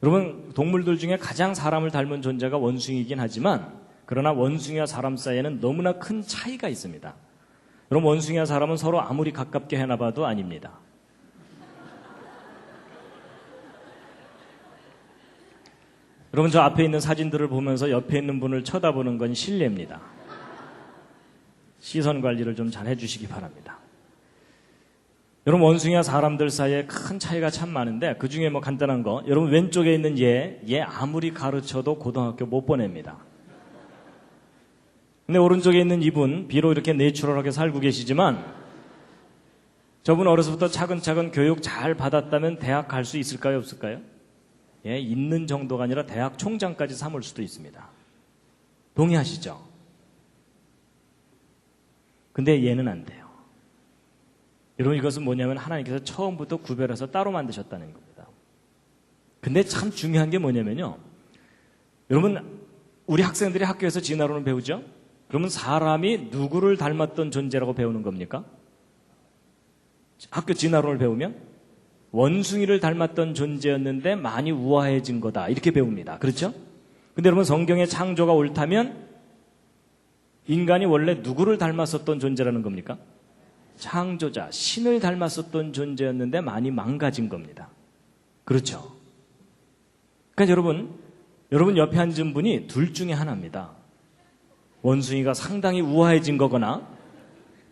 여러분 동물들 중에 가장 사람을 닮은 존재가 원숭이긴 하지만 그러나 원숭이와 사람 사이에는 너무나 큰 차이가 있습니다. 여러분 원숭이와 사람은 서로 아무리 가깝게 해놔봐도 아닙니다. 여러분 저 앞에 있는 사진들을 보면서 옆에 있는 분을 쳐다보는 건 실례입니다. 시선 관리를 좀 잘 해주시기 바랍니다. 여러분 원숭이와 사람들 사이에 큰 차이가 참 많은데 그 중에 뭐 간단한 거 여러분 왼쪽에 있는 얘 아무리 가르쳐도 고등학교 못 보냅니다. 근데 오른쪽에 있는 이분 비록 이렇게 내추럴하게 살고 계시지만 저분 어려서부터 차근차근 교육 잘 받았다면 대학 갈 수 있을까요? 없을까요? 예, 있는 정도가 아니라 대학 총장까지 삼을 수도 있습니다. 동의하시죠? 근데 얘는 안 돼요. 여러분 이것은 뭐냐면 하나님께서 처음부터 구별해서 따로 만드셨다는 겁니다. 근데 참 중요한 게 뭐냐면요. 여러분 우리 학생들이 학교에서 진화론을 배우죠? 그러면 사람이 누구를 닮았던 존재라고 배우는 겁니까? 학교 진화론을 배우면 원숭이를 닮았던 존재였는데 많이 우아해진 거다 이렇게 배웁니다. 그렇죠? 근데 여러분 성경의 창조가 옳다면 인간이 원래 누구를 닮았었던 존재라는 겁니까? 창조자, 신을 닮았었던 존재였는데 많이 망가진 겁니다. 그렇죠? 그러니까 여러분 옆에 앉은 분이 둘 중에 하나입니다. 원숭이가 상당히 우아해진 거거나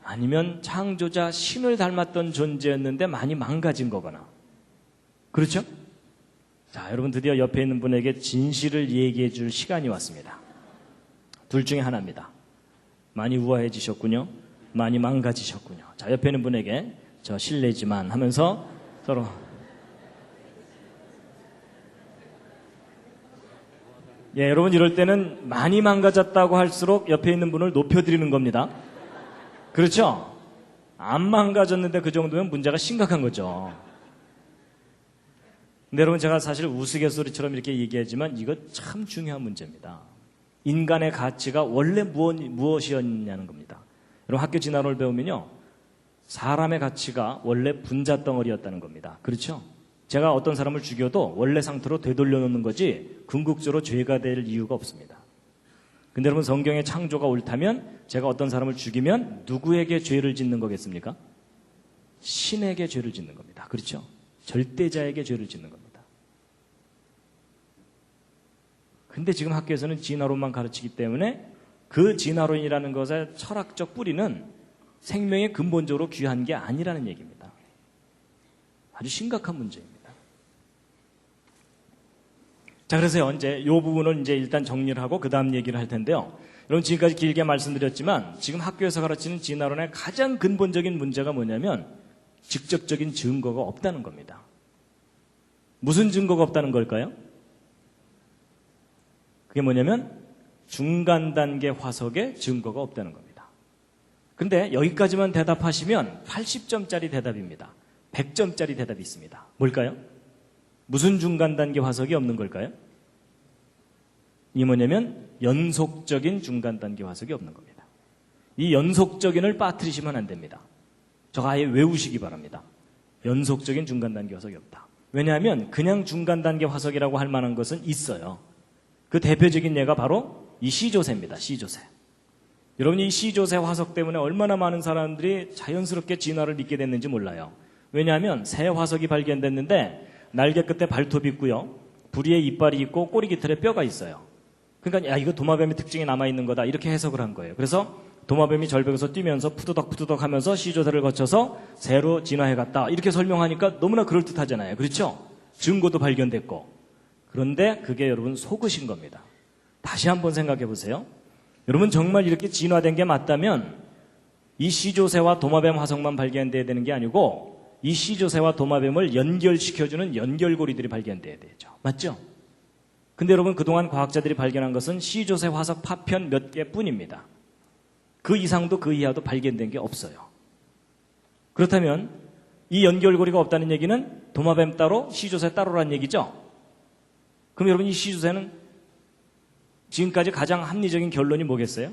아니면 창조자 신을 닮았던 존재였는데 많이 망가진 거거나. 그렇죠? 자, 여러분 드디어 옆에 있는 분에게 진실을 얘기해 줄 시간이 왔습니다. 둘 중에 하나입니다. 많이 우아해지셨군요. 많이 망가지셨군요. 자, 옆에 있는 분에게 저 실례지만 하면서 서로 예, 여러분 이럴 때는 많이 망가졌다고 할수록 옆에 있는 분을 높여드리는 겁니다. 그렇죠? 안 망가졌는데 그 정도면 문제가 심각한 거죠. 근데 여러분 제가 사실 우스갯소리처럼 이렇게 얘기하지만 이거 참 중요한 문제입니다. 인간의 가치가 원래 무엇이었냐는 겁니다. 여러분 학교 진화론을 배우면요. 사람의 가치가 원래 분자덩어리였다는 겁니다. 그렇죠? 제가 어떤 사람을 죽여도 원래 상태로 되돌려 놓는 거지 궁극적으로 죄가 될 이유가 없습니다. 근데 여러분 성경의 창조가 옳다면 제가 어떤 사람을 죽이면 누구에게 죄를 짓는 거겠습니까? 신에게 죄를 짓는 겁니다. 그렇죠? 절대자에게 죄를 짓는 겁니다. 근데 지금 학교에서는 진화론만 가르치기 때문에 그 진화론이라는 것의 철학적 뿌리는 생명에 근본적으로 귀한 게 아니라는 얘기입니다. 아주 심각한 문제입니다. 자, 그래서 이제 이 부분을 이제 일단 정리를 하고 그 다음 얘기를 할 텐데요. 여러분 지금까지 길게 말씀드렸지만 지금 학교에서 가르치는 진화론의 가장 근본적인 문제가 뭐냐면 직접적인 증거가 없다는 겁니다. 무슨 증거가 없다는 걸까요? 그게 뭐냐면 중간 단계 화석에 증거가 없다는 겁니다. 근데 여기까지만 대답하시면 80점짜리 대답입니다. 100점짜리 대답이 있습니다. 뭘까요? 무슨 중간 단계 화석이 없는 걸까요? 이게 뭐냐면 연속적인 중간 단계 화석이 없는 겁니다. 이 연속적인을 빠뜨리시면 안 됩니다. 저거 아예 외우시기 바랍니다. 연속적인 중간 단계 화석이 없다. 왜냐하면 그냥 중간 단계 화석이라고 할 만한 것은 있어요. 그 대표적인 예가 바로 이 C조새입니다. C조새. 여러분이 이 C조새 화석 때문에 얼마나 많은 사람들이 자연스럽게 진화를 믿게 됐는지 몰라요. 왜냐하면 새 화석이 발견됐는데 날개 끝에 발톱이 있고요. 부리에 이빨이 있고 꼬리 깃털에 뼈가 있어요. 그러니까 야 이거 도마뱀의 특징이 남아있는 거다 이렇게 해석을 한 거예요. 그래서 도마뱀이 절벽에서 뛰면서 푸드덕 하면서 C조새를 거쳐서 새로 진화해갔다 이렇게 설명하니까 너무나 그럴듯하잖아요. 그렇죠? 증거도 발견됐고. 그런데 그게 여러분 속으신 겁니다. 다시 한번 생각해 보세요. 여러분 정말 이렇게 진화된 게 맞다면 이 C조새와 도마뱀 화석만 발견돼야 되는 게 아니고 이 C조새와 도마뱀을 연결시켜주는 연결고리들이 발견돼야 되죠. 맞죠? 근데 여러분 그동안 과학자들이 발견한 것은 C조새 화석 파편 몇 개뿐입니다. 그 이상도 그 이하도 발견된 게 없어요. 그렇다면 이 연결고리가 없다는 얘기는 도마뱀 따로 C조새 따로란 얘기죠? 그럼 여러분 이 C조새는 지금까지 가장 합리적인 결론이 뭐겠어요?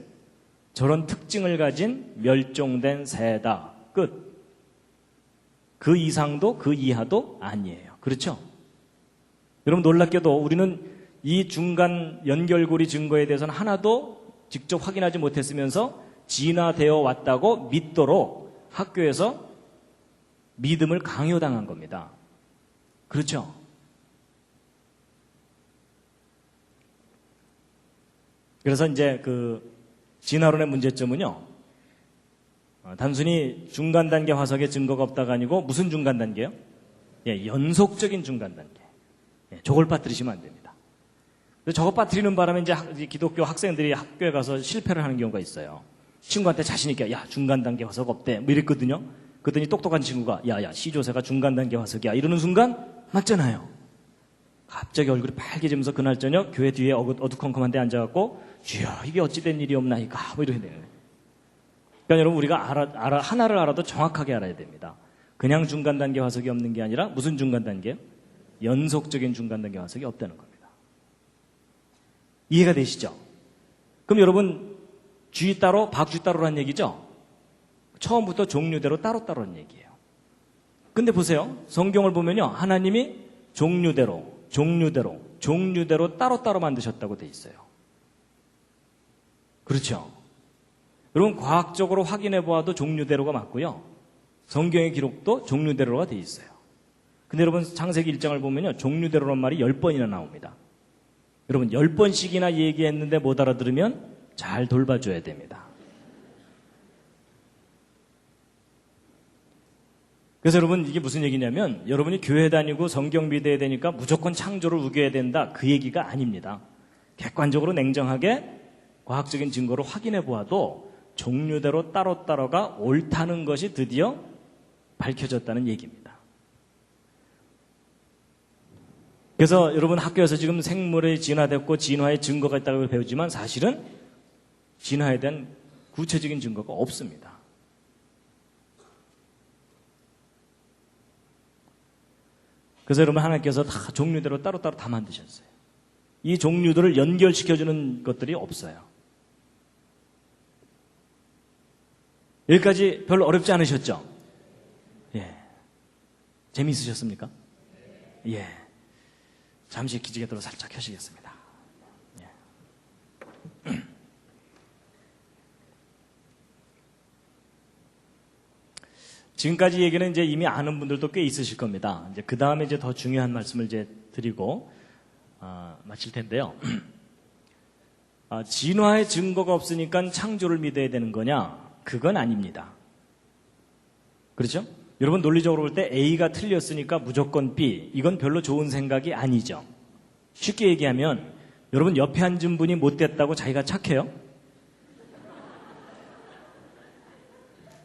저런 특징을 가진 멸종된 새다. 끝. 그 이상도 그 이하도 아니에요. 그렇죠? 여러분 놀랍게도 우리는 이 중간 연결고리 증거에 대해서는 하나도 직접 확인하지 못했으면서 진화되어 왔다고 믿도록 학교에서 믿음을 강요당한 겁니다. 그렇죠? 그래서 이제 그 진화론의 문제점은요. 단순히 중간 단계 화석의 증거가 없다가 아니고 무슨 중간 단계요? 예, 연속적인 중간 단계. 예, 저걸 빠뜨리시면 안 됩니다. 저거 빠뜨리는 바람에 이제 기독교 학생들이 학교에 가서 실패를 하는 경우가 있어요. 친구한테 자신 있게 야 중간 단계 화석 없대 뭐 이랬거든요. 그랬더니 똑똑한 친구가 야야 C조새가 중간 단계 화석이야 이러는 순간 맞잖아요. 갑자기 얼굴이 빨개지면서 그날 저녁 교회 뒤에 어두컴컴한 데 앉아갖고 주여 이게 어찌된 일이옵나이까 뭐 이렇게 되는 거예요. 그러니까 여러분 우리가 하나를 알아도 정확하게 알아야 됩니다. 그냥 중간 단계 화석이 없는 게 아니라 무슨 중간 단계요? 연속적인 중간 단계 화석이 없다는 겁니다. 이해가 되시죠? 그럼 여러분 쥐 따로 박쥐 따로란 얘기죠? 처음부터 종류대로 따로따로란 얘기예요. 근데 보세요. 성경을 보면요. 하나님이 종류대로 따로따로 만드셨다고 돼 있어요. 그렇죠? 여러분 과학적으로 확인해 보아도 종류대로가 맞고요. 성경의 기록도 종류대로가 돼 있어요. 근데 여러분 창세기 1장을 보면요. 종류대로란 말이 10번이나 나옵니다. 여러분 10번씩이나 얘기했는데 못 알아들으면 잘 돌봐줘야 됩니다. 그래서 여러분 이게 무슨 얘기냐면 여러분이 교회 다니고 성경 믿어야 되니까 무조건 창조를 우겨야 된다 그 얘기가 아닙니다. 객관적으로 냉정하게 과학적인 증거를 확인해 보아도 종류대로 따로따로가 옳다는 것이 드디어 밝혀졌다는 얘기입니다. 그래서 여러분 학교에서 지금 생물이 진화됐고 진화의 증거가 있다고 배우지만 사실은 진화에 대한 구체적인 증거가 없습니다. 그래서 여러분 하나님께서 다 종류대로 따로따로 다 만드셨어요. 이 종류들을 연결시켜주는 것들이 없어요. 여기까지 별로 어렵지 않으셨죠? 예. 재미있으셨습니까? 예. 잠시 기지개도로 살짝 켜시겠습니다. 예. 지금까지 얘기는 이제 이미 아는 분들도 꽤 있으실 겁니다. 이제 그 다음에 이제 더 중요한 말씀을 이제 드리고 마칠 텐데요. 진화의 증거가 없으니까 창조를 믿어야 되는 거냐? 그건 아닙니다. 그렇죠? 여러분 논리적으로 볼 때 A가 틀렸으니까 무조건 B. 이건 별로 좋은 생각이 아니죠. 쉽게 얘기하면 여러분 옆에 앉은 분이 못됐다고 자기가 착해요?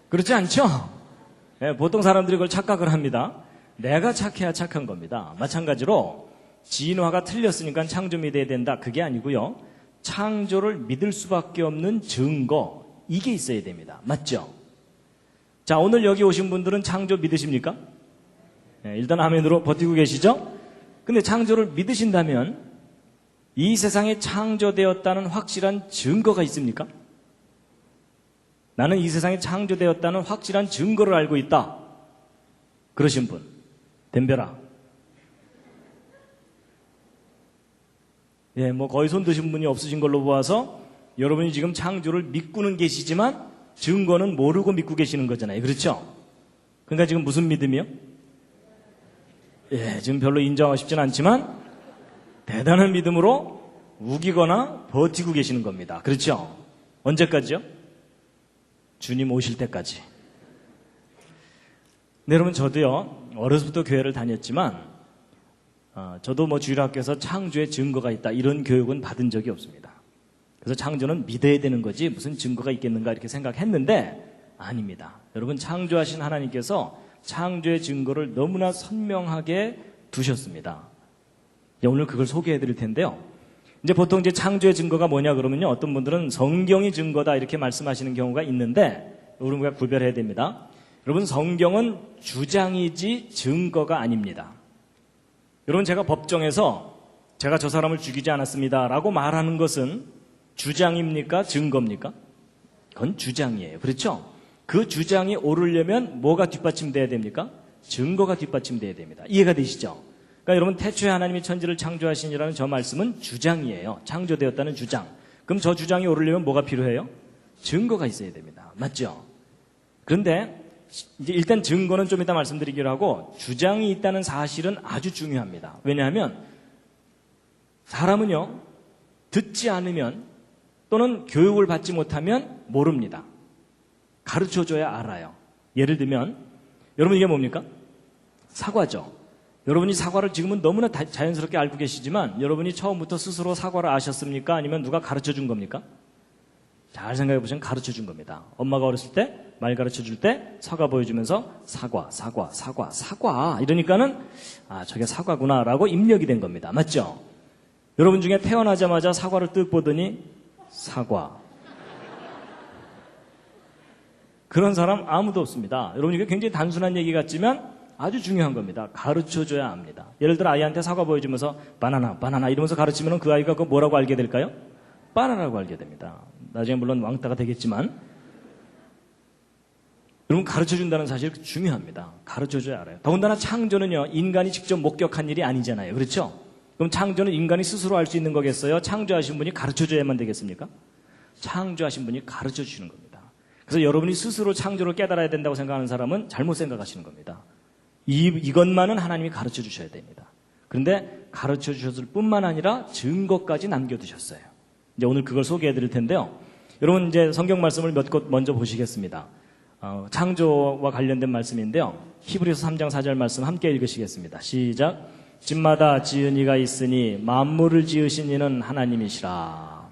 그렇지 않죠? 네, 보통 사람들이 그걸 착각을 합니다. 내가 착해야 착한 겁니다. 마찬가지로 진화가 틀렸으니까 창조 믿어야 된다. 그게 아니고요. 창조를 믿을 수밖에 없는 증거 이게 있어야 됩니다. 맞죠? 자, 오늘 여기 오신 분들은 창조 믿으십니까? 네, 일단 아멘으로 버티고 계시죠? 근데 창조를 믿으신다면 이 세상에 창조되었다는 확실한 증거가 있습니까? 나는 이 세상에 창조되었다는 확실한 증거를 알고 있다. 그러신 분, 덤벼라. 예, 뭐 거의 손 드신 분이 없으신 걸로 보아서 여러분이 지금 창조를 믿고는 계시지만 증거는 모르고 믿고 계시는 거잖아요. 그렇죠? 그러니까 지금 무슨 믿음이요? 예, 지금 별로 인정하고 싶진 않지만 대단한 믿음으로 우기거나 버티고 계시는 겁니다. 그렇죠? 언제까지요? 주님 오실 때까지. 네, 여러분 저도요 어려서부터 교회를 다녔지만 저도 뭐 주일학교에서 창조의 증거가 있다 이런 교육은 받은 적이 없습니다. 그래서 창조는 믿어야 되는 거지 무슨 증거가 있겠는가 이렇게 생각했는데 아닙니다. 여러분 창조하신 하나님께서 창조의 증거를 너무나 선명하게 두셨습니다. 오늘 그걸 소개해 드릴 텐데요. 이제 보통 이제 창조의 증거가 뭐냐 그러면요. 어떤 분들은 성경이 증거다 이렇게 말씀하시는 경우가 있는데 우리가 구별해야 됩니다. 여러분 성경은 주장이지 증거가 아닙니다. 여러분 제가 법정에서 제가 저 사람을 죽이지 않았습니다 라고 말하는 것은 주장입니까? 증거입니까? 그건 주장이에요. 그렇죠? 그 주장이 오르려면 뭐가 뒷받침돼야 됩니까? 증거가 뒷받침돼야 됩니다. 이해가 되시죠? 그러니까 여러분 태초에 하나님이 천지를 창조하시니라는 저 말씀은 주장이에요. 창조되었다는 주장. 그럼 저 주장이 오르려면 뭐가 필요해요? 증거가 있어야 됩니다. 맞죠? 그런데 이제 일단 증거는 좀 이따 말씀드리기로 하고 주장이 있다는 사실은 아주 중요합니다. 왜냐하면 사람은요 듣지 않으면 또는 교육을 받지 못하면 모릅니다. 가르쳐줘야 알아요. 예를 들면 여러분 이게 뭡니까? 사과죠. 여러분이 사과를 지금은 너무나 자연스럽게 알고 계시지만 여러분이 처음부터 스스로 사과를 아셨습니까? 아니면 누가 가르쳐준 겁니까? 잘 생각해 보시면 가르쳐준 겁니다. 엄마가 어렸을 때 말 가르쳐줄 때 사과 보여주면서 사과 이러니까는 아 저게 사과구나 라고 입력이 된 겁니다. 맞죠? 여러분 중에 태어나자마자 사과를 뜩 보더니 사과 그런 사람 아무도 없습니다. 여러분, 이게 굉장히 단순한 얘기 같지만 아주 중요한 겁니다. 가르쳐줘야 합니다. 예를 들어 아이한테 사과 보여주면서 바나나, 바나나 이러면서 가르치면 그 아이가 그거 뭐라고 알게 될까요? 바나나라고 알게 됩니다. 나중에 물론 왕따가 되겠지만, 여러분, 가르쳐준다는 사실 중요합니다. 가르쳐줘야 알아요. 더군다나 창조는요, 인간이 직접 목격한 일이 아니잖아요. 그렇죠? 그럼 창조는 인간이 스스로 할 수 있는 거겠어요? 창조하신 분이 가르쳐줘야만 되겠습니까? 창조하신 분이 가르쳐주시는 겁니다. 그래서 여러분이 스스로 창조를 깨달아야 된다고 생각하는 사람은 잘못 생각하시는 겁니다. 이것만은 하나님이 가르쳐 주셔야 됩니다. 그런데 가르쳐 주셨을 뿐만 아니라 증거까지 남겨두셨어요. 이제 오늘 그걸 소개해 드릴 텐데요. 여러분, 이제 성경 말씀을 몇 곳 먼저 보시겠습니다. 창조와 관련된 말씀인데요. 히브리서 3장 4절 말씀 함께 읽으시겠습니다. 시작. 집마다 지은 이가 있으니 만물을 지으신 이는 하나님이시라.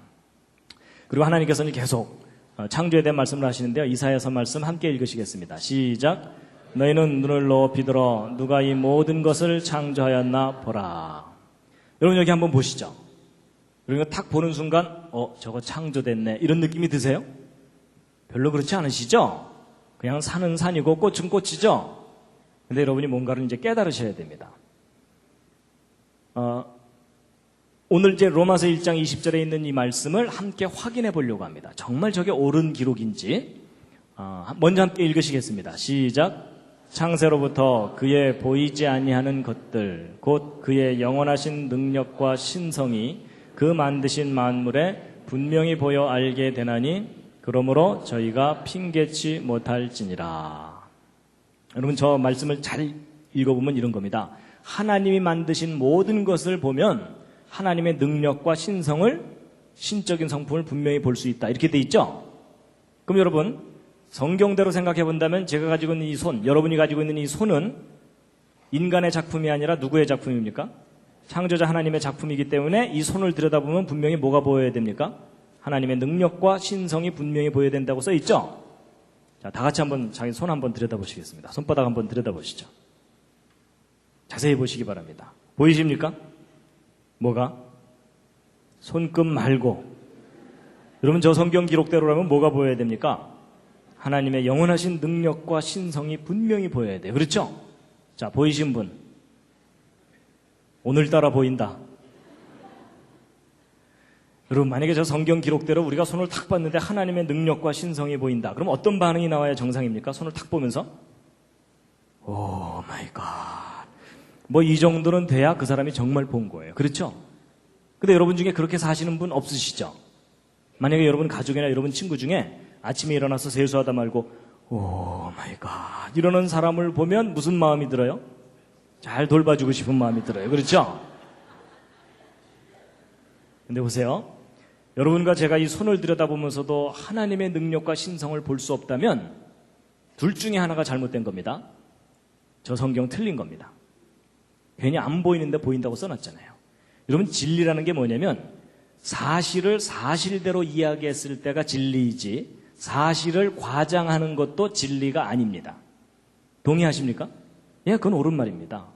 그리고 하나님께서는 계속 창조에 대한 말씀을 하시는데요. 이사야서 말씀 함께 읽으시겠습니다. 시작. 너희는 눈을 높이 들어 누가 이 모든 것을 창조하였나 보라. 여러분, 여기 한번 보시죠. 그러니까 탁 보는 순간 저거 창조됐네 이런 느낌이 드세요? 별로 그렇지 않으시죠? 그냥 산은 산이고 꽃은 꽃이죠? 근데 여러분이 뭔가를 이제 깨달으셔야 됩니다. 오늘 이제 로마서 1장 20절에 있는 이 말씀을 함께 확인해 보려고 합니다. 정말 저게 옳은 기록인지 먼저 함께 읽으시겠습니다. 시작. 창세로부터 그의 보이지 아니하는 것들 곧 그의 영원하신 능력과 신성이 그 만드신 만물에 분명히 보여 알게 되나니 그러므로 저희가 핑계치 못할지니라. 여러분, 저 말씀을 잘 읽어보면 이런 겁니다. 하나님이 만드신 모든 것을 보면 하나님의 능력과 신성을, 신적인 성품을 분명히 볼 수 있다. 이렇게 돼 있죠? 그럼 여러분, 성경대로 생각해 본다면 제가 가지고 있는 이 손, 여러분이 가지고 있는 이 손은 인간의 작품이 아니라 누구의 작품입니까? 창조자 하나님의 작품이기 때문에 이 손을 들여다보면 분명히 뭐가 보여야 됩니까? 하나님의 능력과 신성이 분명히 보여야 된다고 써 있죠? 자, 다 같이 한번 자기 손 한번 들여다보시겠습니다. 손바닥 한번 들여다보시죠. 자세히 보시기 바랍니다. 보이십니까? 뭐가? 손끝 말고. 여러분, 저 성경 기록대로라면 뭐가 보여야 됩니까? 하나님의 영원하신 능력과 신성이 분명히 보여야 돼요. 그렇죠? 자, 보이신 분. 오늘따라 보인다. 여러분, 만약에 저 성경 기록대로 우리가 손을 탁 봤는데 하나님의 능력과 신성이 보인다. 그럼 어떤 반응이 나와야 정상입니까? 손을 탁 보면서? 오 마이 갓. 뭐 이 정도는 돼야 그 사람이 정말 본 거예요. 그렇죠? 근데 여러분 중에 그렇게 사시는 분 없으시죠? 만약에 여러분 가족이나 여러분 친구 중에 아침에 일어나서 세수하다 말고 오 마이 갓 이러는 사람을 보면 무슨 마음이 들어요? 잘 돌봐주고 싶은 마음이 들어요. 그렇죠? 근데 보세요. 여러분과 제가 이 손을 들여다보면서도 하나님의 능력과 신성을 볼 수 없다면 둘 중에 하나가 잘못된 겁니다. 저 성경 틀린 겁니다. 괜히 안 보이는데 보인다고 써놨잖아요. 여러분, 진리라는 게 뭐냐면 사실을 사실대로 이야기했을 때가 진리이지 사실을 과장하는 것도 진리가 아닙니다. 동의하십니까? 예, 그건 옳은 말입니다.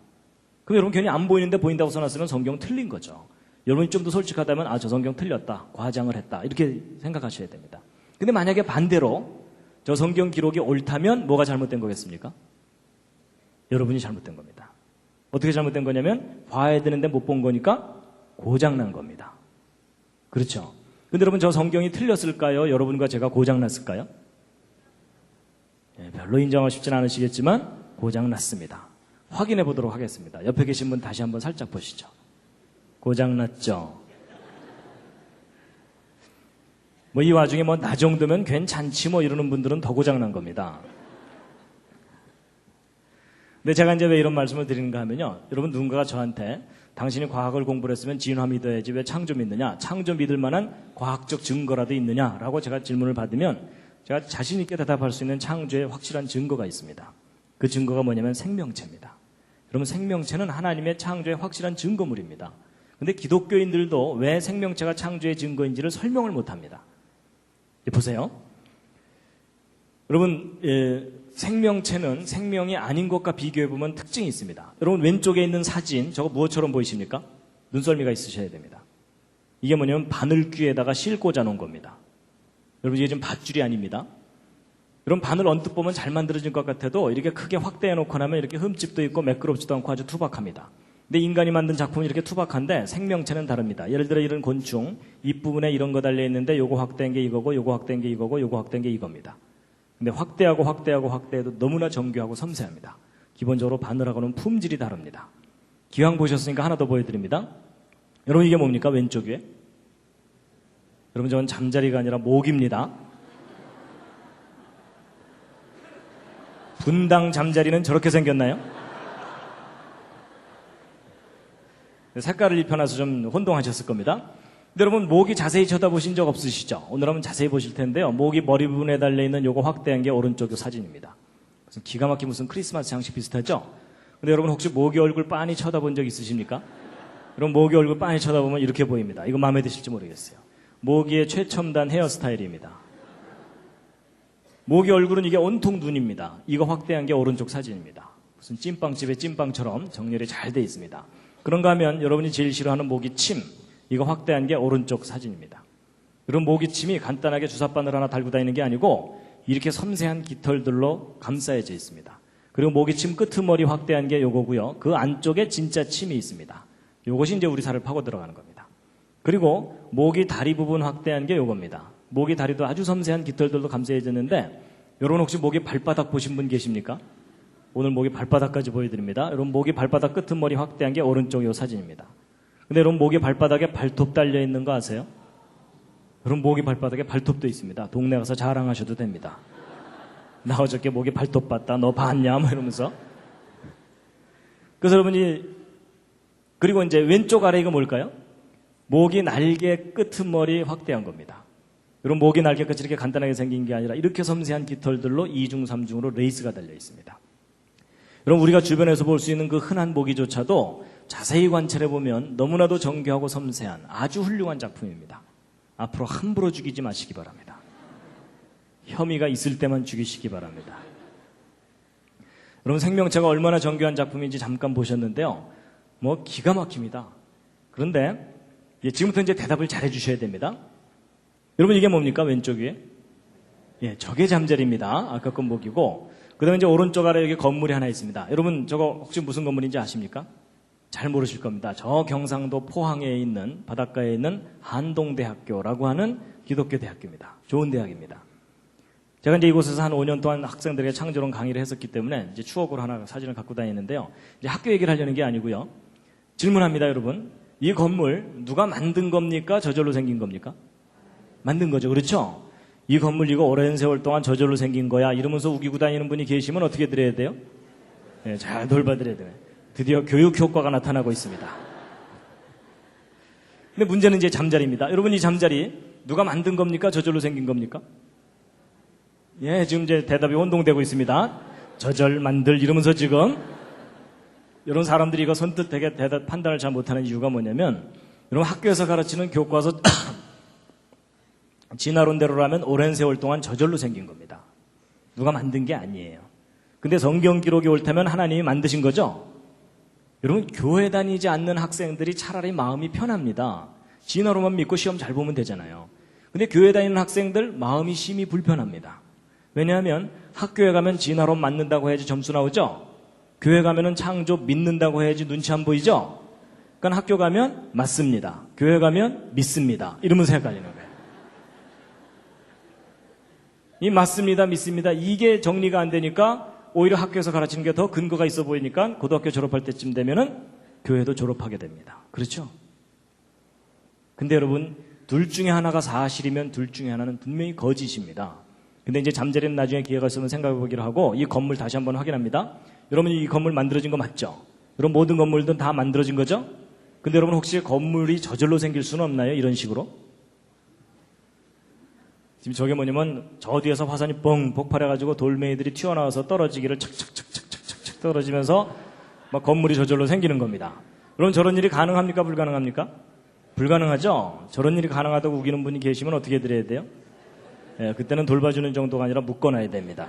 그럼 여러분 괜히 안 보이는데 보인다고 써놨으면 성경 틀린 거죠. 여러분이 좀 더 솔직하다면 저 성경 틀렸다, 과장을 했다 이렇게 생각하셔야 됩니다. 근데 만약에 반대로 저 성경 기록이 옳다면 뭐가 잘못된 거겠습니까? 여러분이 잘못된 겁니다. 어떻게 잘못된 거냐면 봐야 되는데 못 본 거니까 고장난 겁니다. 그렇죠? 근데 여러분, 저 성경이 틀렸을까요? 여러분과 제가 고장났을까요? 네, 별로 인정하고 싶지는 않으시겠지만 고장났습니다. 확인해 보도록 하겠습니다. 옆에 계신 분 다시 한번 살짝 보시죠. 고장났죠? 뭐 이 와중에 뭐 나 정도면 괜찮지 뭐 이러는 분들은 더 고장난 겁니다. 근데 제가 이제 왜 이런 말씀을 드리는가 하면요. 여러분, 누군가가 저한테 당신이 과학을 공부를 했으면 진화 믿어야지 왜 창조 믿느냐? 창조 믿을 만한 과학적 증거라도 있느냐라고 제가 질문을 받으면 제가 자신 있게 대답할 수 있는 창조의 확실한 증거가 있습니다. 그 증거가 뭐냐면 생명체입니다. 여러분, 생명체는 하나님의 창조의 확실한 증거물입니다. 근데 기독교인들도 왜 생명체가 창조의 증거인지를 설명을 못합니다. 보세요. 여러분, 생명체는 생명이 아닌 것과 비교해보면 특징이 있습니다. 여러분, 왼쪽에 있는 사진, 저거 무엇처럼 보이십니까? 눈썰미가 있으셔야 됩니다. 이게 뭐냐면 바늘귀에다가 실 꽂아 놓은 겁니다. 여러분, 이게 지금 밧줄이 아닙니다. 이런 바늘 언뜻 보면 잘 만들어진 것 같아도 이렇게 크게 확대해 놓고 나면 이렇게 흠집도 있고 매끄럽지도 않고 아주 투박합니다. 근데 인간이 만든 작품은 이렇게 투박한데 생명체는 다릅니다. 예를 들어 이런 곤충, 잎부분에 이런 거 달려있는데 요거 확대한 게 이거고 요거 확대한 게 이거고 요거 확대한 게 이겁니다. 근데 확대해도 너무나 정교하고 섬세합니다. 기본적으로 바늘하고는 품질이 다릅니다. 기왕 보셨으니까 하나 더 보여드립니다. 여러분 이게 뭡니까? 왼쪽 위에? 여러분 저건 잠자리가 아니라 모기입니다. 분당 잠자리는 저렇게 생겼나요? 색깔을 입혀놔서 좀 혼동하셨을 겁니다. 근데 여러분 모기 자세히 쳐다보신 적 없으시죠? 오늘 한번 자세히 보실 텐데요. 모기 머리 부분에 달려있는 요거 확대한 게 오른쪽 사진입니다. 무슨 기가 막힌 무슨 크리스마스 장식 비슷하죠? 근데 여러분 혹시 모기 얼굴 빤히 쳐다본 적 있으십니까? 여러분 모기 얼굴 빤히 쳐다보면 이렇게 보입니다. 이거 마음에 드실지 모르겠어요. 모기의 최첨단 헤어스타일입니다. 모기 얼굴은 이게 온통 눈입니다. 이거 확대한 게 오른쪽 사진입니다. 무슨 찐빵집의 찐빵처럼 정렬이 잘 돼 있습니다. 그런가 하면 여러분이 제일 싫어하는 모기침, 이거 확대한 게 오른쪽 사진입니다. 이런 모기침이 간단하게 주사바늘 하나 달고 다니는 게 아니고 이렇게 섬세한 깃털들로 감싸여져 있습니다. 그리고 모기침 끄트머리 확대한 게 요거고요. 그 안쪽에 진짜 침이 있습니다. 요것이 이제 우리 살을 파고 들어가는 겁니다. 그리고 모기 다리 부분 확대한 게 요겁니다. 모기 다리도 아주 섬세한 깃털들로 감싸여졌는데 여러분 혹시 모기 발바닥 보신 분 계십니까? 오늘 모기 발바닥까지 보여드립니다. 여러분 모기 발바닥 끄트머리 확대한 게 오른쪽 요 사진입니다. 근데 여러분 모기 발바닥에 발톱 달려있는 거 아세요? 여러분 모기 발바닥에 발톱도 있습니다. 동네 가서 자랑하셔도 됩니다. 나 어저께 모기 발톱 봤다. 너 봤냐? 뭐 이러면서. 그래서 여러분이 그리고 이제 왼쪽 아래 이거 뭘까요? 모기 날개 끄트머리 확대한 겁니다. 여러분 모기 날개 끝이 이렇게 간단하게 생긴 게 아니라 이렇게 섬세한 깃털들로 2중, 3중으로 레이스가 달려 있습니다. 여러분 우리가 주변에서 볼 수 있는 그 흔한 모기조차도 자세히 관찰해 보면 너무나도 정교하고 섬세한 아주 훌륭한 작품입니다. 앞으로 함부로 죽이지 마시기 바랍니다. 혐의가 있을 때만 죽이시기 바랍니다. 여러분 생명체가 얼마나 정교한 작품인지 잠깐 보셨는데요. 뭐 기가 막힙니다. 그런데 지금부터 이제 대답을 잘해 주셔야 됩니다. 여러분 이게 뭡니까? 왼쪽 위에? 예, 저게 잠자리입니다. 아까 건 모기고. 그 다음에 이제 오른쪽 아래 여기 건물이 하나 있습니다. 여러분 저거 혹시 무슨 건물인지 아십니까? 잘 모르실 겁니다. 저 경상도 포항에 있는 바닷가에 있는 한동대학교라고 하는 기독교 대학교입니다. 좋은 대학입니다. 제가 이제 이곳에서 한 5년 동안 학생들에게 창조론 강의를 했었기 때문에 이제 추억으로 하나 사진을 갖고 다니는데요. 이제 학교 얘기를 하려는 게 아니고요. 질문합니다, 여러분. 이 건물 누가 만든 겁니까? 저절로 생긴 겁니까? 만든 거죠. 그렇죠? 이 건물 이거 오랜 세월 동안 저절로 생긴 거야 이러면서 우기고 다니는 분이 계시면 어떻게 드려야 돼요? 네, 잘 돌봐드려야 돼요. 드디어 교육 효과가 나타나고 있습니다. 근데 문제는 이제 잠자리입니다. 여러분 이 잠자리 누가 만든 겁니까? 저절로 생긴 겁니까? 예, 지금 이제 대답이 혼동되고 있습니다. 저절 만들 이러면서 지금 이런 사람들이 이거 선뜻하게 대답 판단을 잘 못하는 이유가 뭐냐면 여러분 학교에서 가르치는 교과서 진화론대로라면 오랜 세월 동안 저절로 생긴 겁니다. 누가 만든 게 아니에요. 근데 성경 기록이 옳다면 하나님이 만드신 거죠? 여러분 교회 다니지 않는 학생들이 차라리 마음이 편합니다. 진화론만 믿고 시험 잘 보면 되잖아요. 근데 교회 다니는 학생들 마음이 심히 불편합니다. 왜냐하면 학교에 가면 진화론 맞는다고 해야지 점수 나오죠? 교회 가면은 창조 믿는다고 해야지 눈치 안 보이죠? 그러니까 학교 가면 맞습니다. 교회 가면 믿습니다. 이러면서 헷갈리는 거예요. 이 맞습니다, 믿습니다. 이게 정리가 안 되니까 오히려 학교에서 가르치는 게 더 근거가 있어 보이니까 고등학교 졸업할 때쯤 되면은 교회도 졸업하게 됩니다. 그렇죠? 근데 여러분, 둘 중에 하나가 사실이면 둘 중에 하나는 분명히 거짓입니다. 근데 이제 잠자리는 나중에 기회가 있으면 생각해 보기로 하고 이 건물 다시 한번 확인합니다. 여러분 이 건물 만들어진 거 맞죠? 여러분 모든 건물들은 다 만들어진 거죠? 근데 여러분 혹시 건물이 저절로 생길 수는 없나요? 이런 식으로? 지금 저게 뭐냐면 저 뒤에서 화산이 뻥 폭발해가지고 돌멩이들이 튀어나와서 떨어지기를 착착착착착착 떨어지면서 막 건물이 저절로 생기는 겁니다. 그럼 저런 일이 가능합니까? 불가능합니까? 불가능하죠? 저런 일이 가능하다고 우기는 분이 계시면 어떻게 드려야 돼요? 예, 그때는 돌봐주는 정도가 아니라 묶어놔야 됩니다.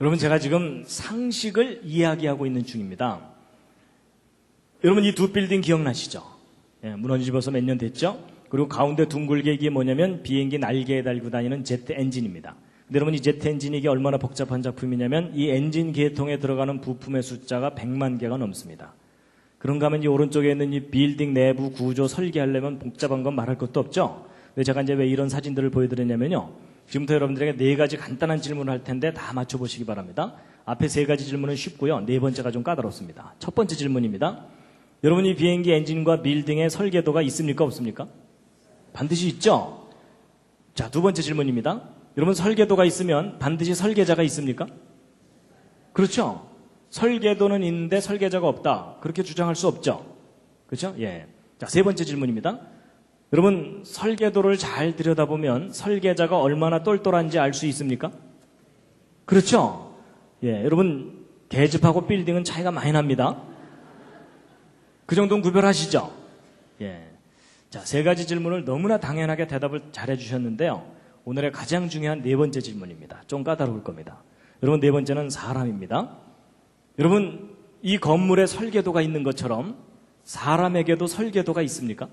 여러분 제가 지금 상식을 이야기하고 있는 중입니다. 여러분 이 두 빌딩 기억나시죠? 예, 무너지면서 몇 년 됐죠? 그리고 가운데 둥글게 이게 뭐냐면 비행기 날개에 달고 다니는 제트 엔진입니다. 근데 여러분 이 제트 엔진이 이게 얼마나 복잡한 작품이냐면 이 엔진 계통에 들어가는 부품의 숫자가 100만 개가 넘습니다. 그런가 하면 이 오른쪽에 있는 이 빌딩 내부 구조 설계하려면 복잡한 건 말할 것도 없죠. 근데 제가 이제 왜 이런 사진들을 보여드렸냐면요. 지금부터 여러분들에게 4가지 간단한 질문을 할 텐데 다 맞춰보시기 바랍니다. 앞에 3가지 질문은 쉽고요. 4번째가 좀 까다롭습니다. 첫 번째 질문입니다. 여러분 이 비행기 엔진과 빌딩의 설계도가 있습니까? 없습니까? 반드시 있죠? 자, 2번째 질문입니다. 여러분 설계도가 있으면 반드시 설계자가 있습니까? 그렇죠? 설계도는 있는데 설계자가 없다. 그렇게 주장할 수 없죠? 그렇죠? 예. 자, 3번째 질문입니다. 여러분 설계도를 잘 들여다보면 설계자가 얼마나 똘똘한지 알 수 있습니까? 그렇죠? 예. 여러분 계집하고 빌딩은 차이가 많이 납니다. 그 정도는 구별하시죠? 예. 자, 3가지 질문을 너무나 당연하게 대답을 잘 해주셨는데요. 오늘의 가장 중요한 4번째 질문입니다. 좀 까다로울 겁니다. 여러분 4번째는 사람입니다. 여러분 이 건물에 설계도가 있는 것처럼 사람에게도 설계도가 있습니까?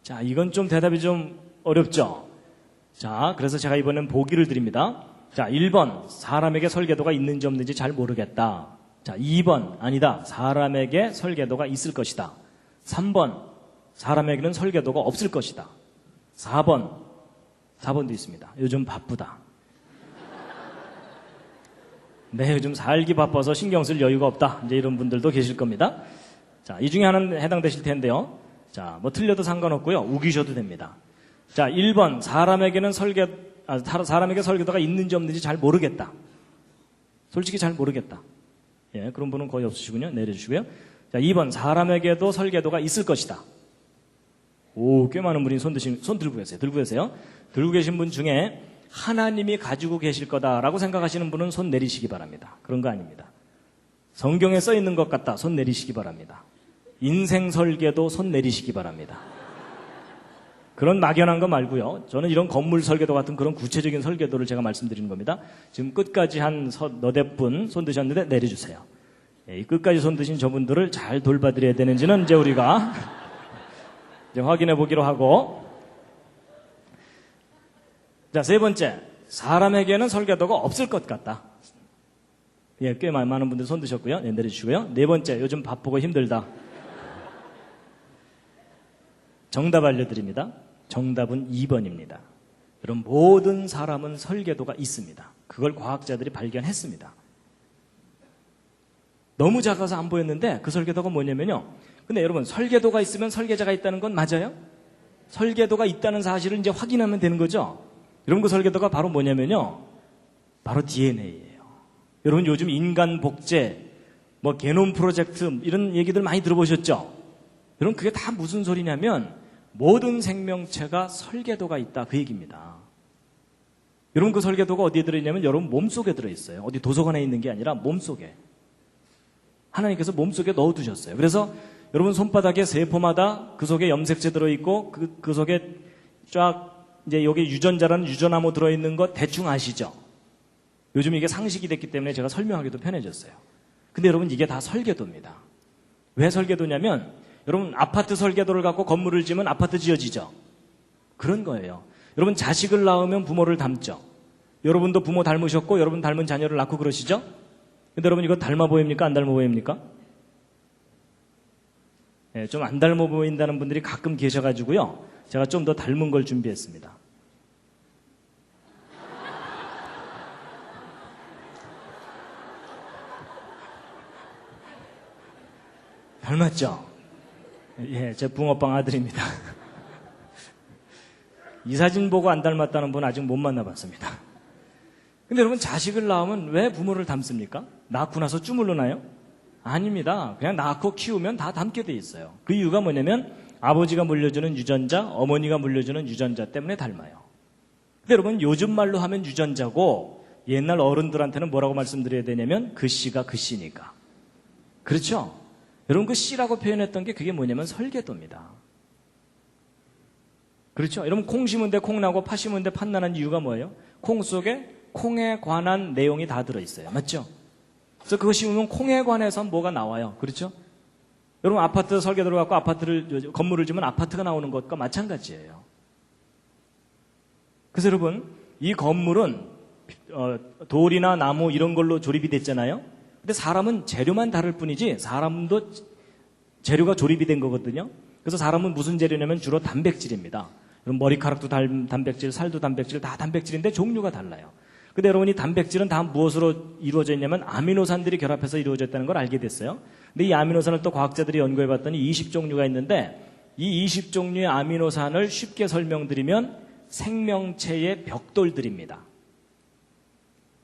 자, 이건 좀 대답이 좀 어렵죠? 자, 그래서 제가 이번엔 보기를 드립니다. 자, 1번 사람에게 설계도가 있는지 없는지 잘 모르겠다. 자, 2번 아니다. 사람에게 설계도가 있을 것이다. 3번 사람에게는 설계도가 없을 것이다. 4번도 있습니다. 요즘 바쁘다. 네, 요즘 살기 바빠서 신경 쓸 여유가 없다. 이제 이런 분들도 계실 겁니다. 자, 이 중에 하나는 해당되실 텐데요. 자, 뭐 틀려도 상관없고요. 우기셔도 됩니다. 자, 1번 사람에게 설계도가 있는지 없는지 잘 모르겠다. 솔직히 잘 모르겠다. 예, 그런 분은 거의 없으시군요. 내려주시고요. 자, 2번 사람에게도 설계도가 있을 것이다. 오, 꽤 많은 분이 손 들고 계세요. 들고 계세요. 들고 계신 분 중에 하나님이 가지고 계실 거다라고 생각하시는 분은 손 내리시기 바랍니다. 그런 거 아닙니다. 성경에 써 있는 것 같다. 손 내리시기 바랍니다. 인생 설계도 손 내리시기 바랍니다. 그런 막연한 거 말고요. 저는 이런 건물 설계도 같은 그런 구체적인 설계도를 제가 말씀드리는 겁니다. 지금 끝까지 한 너댓 분 손 드셨는데 내려주세요. 예, 이 끝까지 손 드신 저분들을 잘 돌봐드려야 되는지는 이제 우리가 이제 확인해 보기로 하고. 자, 3번째. 사람에게는 설계도가 없을 것 같다. 예, 꽤 많은 분들 손 드셨고요. 네, 내려주시고요. 4번째. 요즘 바쁘고 힘들다. 정답 알려드립니다. 정답은 2번입니다. 여러분, 모든 사람은 설계도가 있습니다. 그걸 과학자들이 발견했습니다. 너무 작아서 안 보였는데 그 설계도가 뭐냐면요. 근데 여러분, 설계도가 있으면 설계자가 있다는 건 맞아요? 설계도가 있다는 사실을 이제 확인하면 되는 거죠. 여러분, 그 설계도가 바로 뭐냐면요. 바로 DNA예요. 여러분, 요즘 인간 복제, 뭐 게놈 프로젝트 이런 얘기들 많이 들어보셨죠? 여러분, 그게 다 무슨 소리냐면 모든 생명체가 설계도가 있다, 그 얘기입니다. 여러분, 그 설계도가 어디에 들어있냐면 여러분 몸속에 들어있어요. 어디 도서관에 있는 게 아니라 몸속에. 하나님께서 몸속에 넣어두셨어요. 그래서 여러분 손바닥에 세포마다 그 속에 염색체 들어있고 그 속에 쫙 이제 여기 유전자라는 유전암호 들어있는 거 대충 아시죠? 요즘 이게 상식이 됐기 때문에 제가 설명하기도 편해졌어요. 근데 여러분 이게 다 설계도입니다. 왜 설계도냐면 여러분 아파트 설계도를 갖고 건물을 지으면 아파트 지어지죠? 그런 거예요. 여러분 자식을 낳으면 부모를 닮죠? 여러분도 부모 닮으셨고 여러분 닮은 자녀를 낳고 그러시죠? 근데 여러분 이거 닮아 보입니까? 안 닮아 보입니까? 네, 좀 안 닮아 보인다는 분들이 가끔 계셔가지고요. 제가 좀 더 닮은 걸 준비했습니다. 닮았죠? 예, 제 붕어빵 아들입니다. 이 사진 보고 안 닮았다는 분은 아직 못 만나봤습니다. 근데 여러분 자식을 낳으면 왜 부모를 닮습니까? 낳고 나서 주물러나요? 아닙니다. 그냥 낳고 키우면 다 닮게 돼 있어요. 그 이유가 뭐냐면 아버지가 물려주는 유전자, 어머니가 물려주는 유전자 때문에 닮아요. 근데 여러분 요즘 말로 하면 유전자고 옛날 어른들한테는 뭐라고 말씀드려야 되냐면 그 씨가 그 씨니까. 그렇죠? 여러분 그 씨라고 표현했던 게 그게 뭐냐면 설계도입니다. 그렇죠? 여러분 콩 심은 데 콩 나고 팥 심은 데 팥 나는 이유가 뭐예요? 콩 속에 콩에 관한 내용이 다 들어있어요. 맞죠? 그래서 그거 심으면 콩에 관해서 뭐가 나와요. 그렇죠? 여러분 아파트 설계 들어갖고 건물을 지으면 아파트가 나오는 것과 마찬가지예요. 그래서 여러분 이 건물은 돌이나 나무 이런 걸로 조립이 됐잖아요. 근데 사람은 재료만 다를 뿐이지 사람도 재료가 조립이 된 거거든요. 그래서 사람은 무슨 재료냐면 주로 단백질입니다. 여러분 머리카락도 단백질, 살도 단백질, 다 단백질인데 종류가 달라요. 근데 여러분 이 단백질은 다 무엇으로 이루어져 있냐면 아미노산들이 결합해서 이루어졌다는 걸 알게 됐어요. 근데 이 아미노산을 또 과학자들이 연구해 봤더니 20종류가 있는데 이 20종류의 아미노산을 쉽게 설명드리면 생명체의 벽돌들입니다.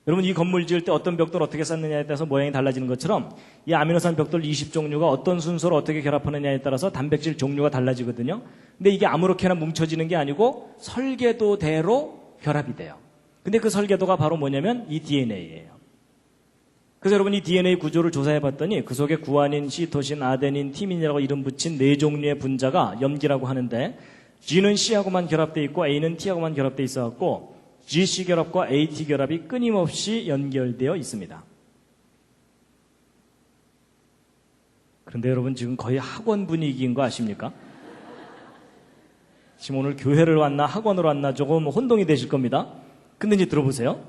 여러분 이 건물 지을 때 어떤 벽돌 어떻게 쌓느냐에 따라서 모양이 달라지는 것처럼 이 아미노산 벽돌 20종류가 어떤 순서로 어떻게 결합하느냐에 따라서 단백질 종류가 달라지거든요. 근데 이게 아무렇게나 뭉쳐지는 게 아니고 설계도대로 결합이 돼요. 근데 그 설계도가 바로 뭐냐면 이 DNA예요. 그래서 여러분 이 DNA 구조를 조사해 봤더니 그 속에 구아닌, 시토신, 아데닌, 티민이라고 이름 붙인 4종류의 분자가 염기라고 하는데 G는 C하고만 결합되어 있고 A는 T하고만 결합되어 있어갖고 GC 결합과 AT 결합이 끊임없이 연결되어 있습니다. 그런데 여러분 지금 거의 학원 분위기인 거 아십니까? 지금 오늘 교회를 왔나 학원으로 왔나 조금 혼동이 되실 겁니다. 근데 이제 들어보세요.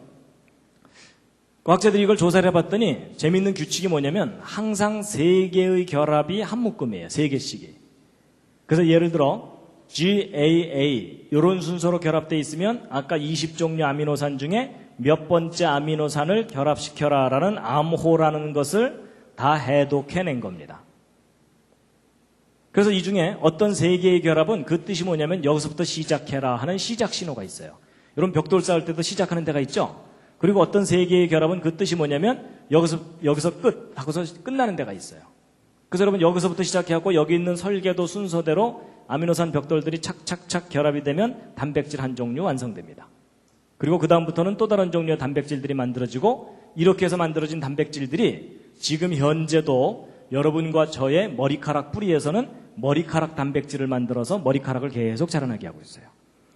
과학자들이 이걸 조사를 해봤더니 재미있는 규칙이 뭐냐면 항상 3개의 결합이 한 묶음이에요. 3개씩이. 그래서 예를 들어 GAA 이런 순서로 결합되어 있으면 아까 20종류 아미노산 중에 몇 번째 아미노산을 결합시켜라라는 암호라는 것을 다 해독해낸 겁니다. 그래서 이 중에 어떤 3개의 결합은 그 뜻이 뭐냐면 여기서부터 시작해라 하는 시작 신호가 있어요. 여러분 벽돌 쌓을 때도 시작하는 데가 있죠. 그리고 어떤 3개의 결합은 그 뜻이 뭐냐면 여기서 끝 하고서 끝나는 데가 있어요. 그래서 여러분 여기서부터 시작해갖고 여기 있는 설계도 순서대로 아미노산 벽돌들이 착착착 결합이 되면 단백질 한 종류 완성됩니다. 그리고 그 다음부터는 또 다른 종류의 단백질들이 만들어지고 이렇게 해서 만들어진 단백질들이 지금 현재도 여러분과 저의 머리카락 뿌리에서는 머리카락 단백질을 만들어서 머리카락을 계속 자라나게 하고 있어요.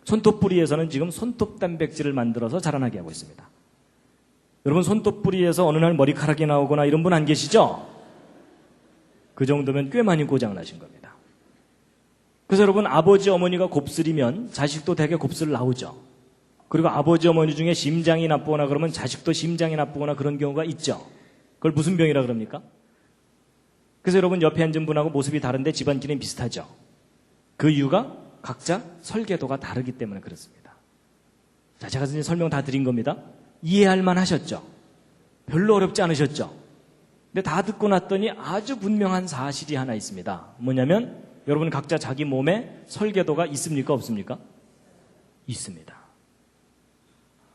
손톱 뿌리에서는 지금 손톱 단백질을 만들어서 자라나게 하고 있습니다. 여러분 손톱 뿌리에서 어느 날 머리카락이 나오거나 이런 분 안 계시죠? 그 정도면 꽤 많이 고장나신 겁니다. 그래서 여러분 아버지 어머니가 곱슬이면 자식도 되게 곱슬 나오죠. 그리고 아버지 어머니 중에 심장이 나쁘거나 그러면 자식도 심장이 나쁘거나 그런 경우가 있죠. 그걸 무슨 병이라 그럽니까? 그래서 여러분 옆에 앉은 분하고 모습이 다른데 집안끼리는 비슷하죠. 그 이유가 각자 설계도가 다르기 때문에 그렇습니다. 자, 제가 이제 설명 다 드린 겁니다. 이해할 만 하셨죠? 별로 어렵지 않으셨죠? 근데 다 듣고 났더니 아주 분명한 사실이 하나 있습니다. 뭐냐면 여러분 각자 자기 몸에 설계도가 있습니까? 없습니까? 있습니다.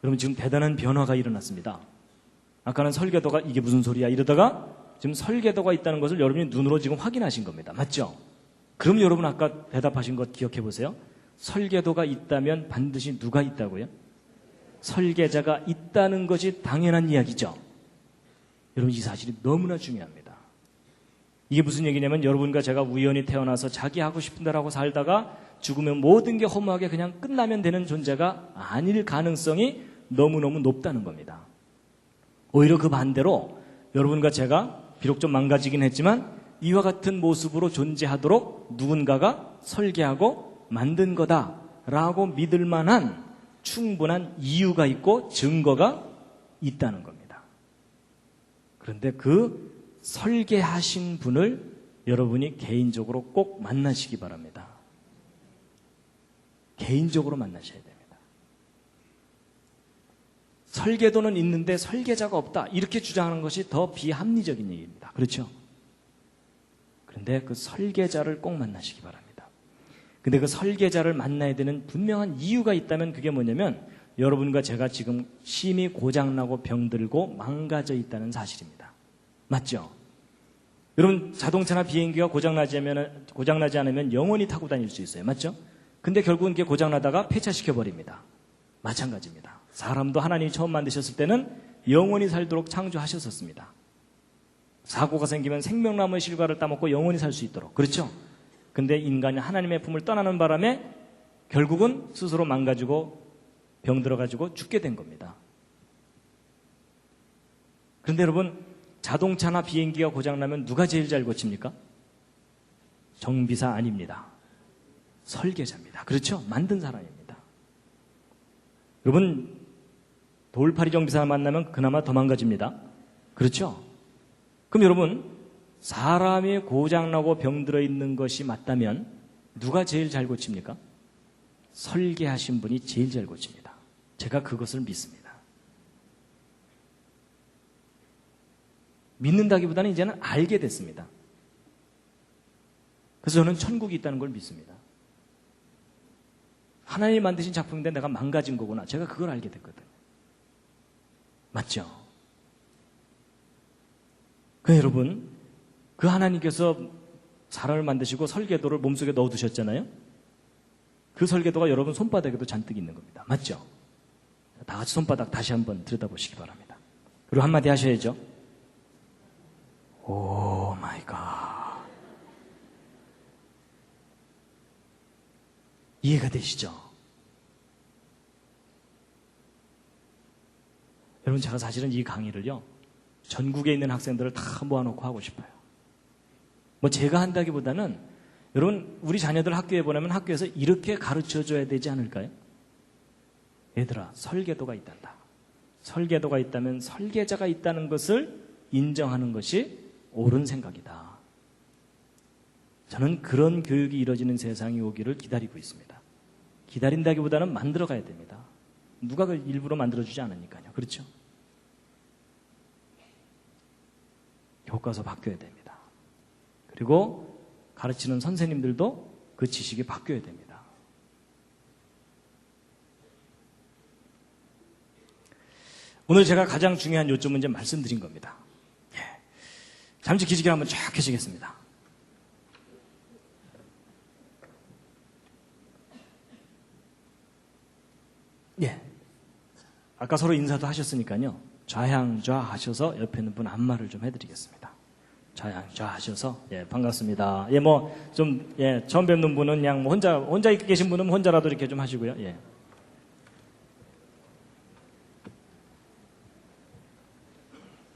여러분 지금 대단한 변화가 일어났습니다. 아까는 설계도가 이게 무슨 소리야 이러다가 지금 설계도가 있다는 것을 여러분이 눈으로 지금 확인하신 겁니다. 맞죠? 그럼 여러분 아까 대답하신 것 기억해 보세요. 설계도가 있다면 반드시 누가 있다고요? 설계자가 있다는 것이 당연한 이야기죠. 여러분 이 사실이 너무나 중요합니다. 이게 무슨 얘기냐면 여러분과 제가 우연히 태어나서 자기 하고 싶은 대로 하고 살다가 죽으면 모든 게 허무하게 그냥 끝나면 되는 존재가 아닐 가능성이 너무너무 높다는 겁니다. 오히려 그 반대로 여러분과 제가 비록 좀 망가지긴 했지만 이와 같은 모습으로 존재하도록 누군가가 설계하고 만든 거다라고 믿을 만한 충분한 이유가 있고 증거가 있다는 겁니다. 그런데 그 설계하신 분을 여러분이 개인적으로 꼭 만나시기 바랍니다. 개인적으로 만나셔야 됩니다. 설계도는 있는데 설계자가 없다 이렇게 주장하는 것이 더 비합리적인 얘기입니다. 그렇죠? 그런데 그 설계자를 꼭 만나시기 바랍니다. 근데 그 설계자를 만나야 되는 분명한 이유가 있다면 그게 뭐냐면 여러분과 제가 지금 심히 고장나고 병들고 망가져 있다는 사실입니다. 맞죠? 여러분 자동차나 비행기가 고장나지 않으면 영원히 타고 다닐 수 있어요. 맞죠? 근데 결국은 그게 고장나다가 폐차시켜버립니다. 마찬가지입니다. 사람도 하나님이 처음 만드셨을 때는 영원히 살도록 창조하셨었습니다. 사고가 생기면 생명나무의 실과를 따먹고 영원히 살 수 있도록. 그렇죠? 근데 인간이 하나님의 품을 떠나는 바람에 결국은 스스로 망가지고 병들어가지고 죽게 된 겁니다. 그런데 여러분 자동차나 비행기가 고장나면 누가 제일 잘 고칩니까? 정비사 아닙니다. 설계자입니다. 그렇죠? 만든 사람입니다. 여러분, 돌팔이 정비사 만나면 그나마 더 망가집니다. 그렇죠? 그럼 여러분, 사람이 고장나고 병들어 있는 것이 맞다면 누가 제일 잘 고칩니까? 설계하신 분이 제일 잘 고칩니다. 제가 그것을 믿습니다. 믿는다기보다는 이제는 알게 됐습니다. 그래서 저는 천국이 있다는 걸 믿습니다. 하나님이 만드신 작품인데 내가 망가진 거구나. 제가 그걸 알게 됐거든요. 맞죠? 그러니까 여러분, 그 하나님께서 사람을 만드시고 설계도를 몸속에 넣어두셨잖아요. 그 설계도가 여러분 손바닥에도 잔뜩 있는 겁니다. 맞죠? 다 같이 손바닥 다시 한번 들여다보시기 바랍니다. 그리고 한마디 하셔야죠. 오 마이 갓. 이해가 되시죠? 여러분, 제가 사실은 이 강의를요, 전국에 있는 학생들을 다 모아놓고 하고 싶어요. 뭐 제가 한다기보다는 여러분, 우리 자녀들 학교에 보내면 학교에서 이렇게 가르쳐줘야 되지 않을까요? 얘들아, 설계도가 있단다. 설계도가 있다면 설계자가 있다는 것을 인정하는 것이 옳은 생각이다. 저는 그런 교육이 이루어지는 세상이 오기를 기다리고 있습니다. 기다린다기보다는 만들어가야 됩니다. 누가 그 일부러 만들어주지 않으니까요. 그렇죠? 교과서 바뀌어야 됩니다. 그리고 가르치는 선생님들도 그 지식이 바뀌어야 됩니다. 오늘 제가 가장 중요한 요점은 이제 말씀드린 겁니다. 잠시 기지개를 한번 쫙 켜시겠습니다. 예. 아까 서로 인사도 하셨으니까요. 좌향좌 하셔서 옆에 있는 분 안마를 좀 해드리겠습니다. 좌향좌 하셔서, 예, 반갑습니다. 예, 처음 뵙는 분은 그냥 혼자 계신 분은 혼자라도 이렇게 좀 하시고요. 예.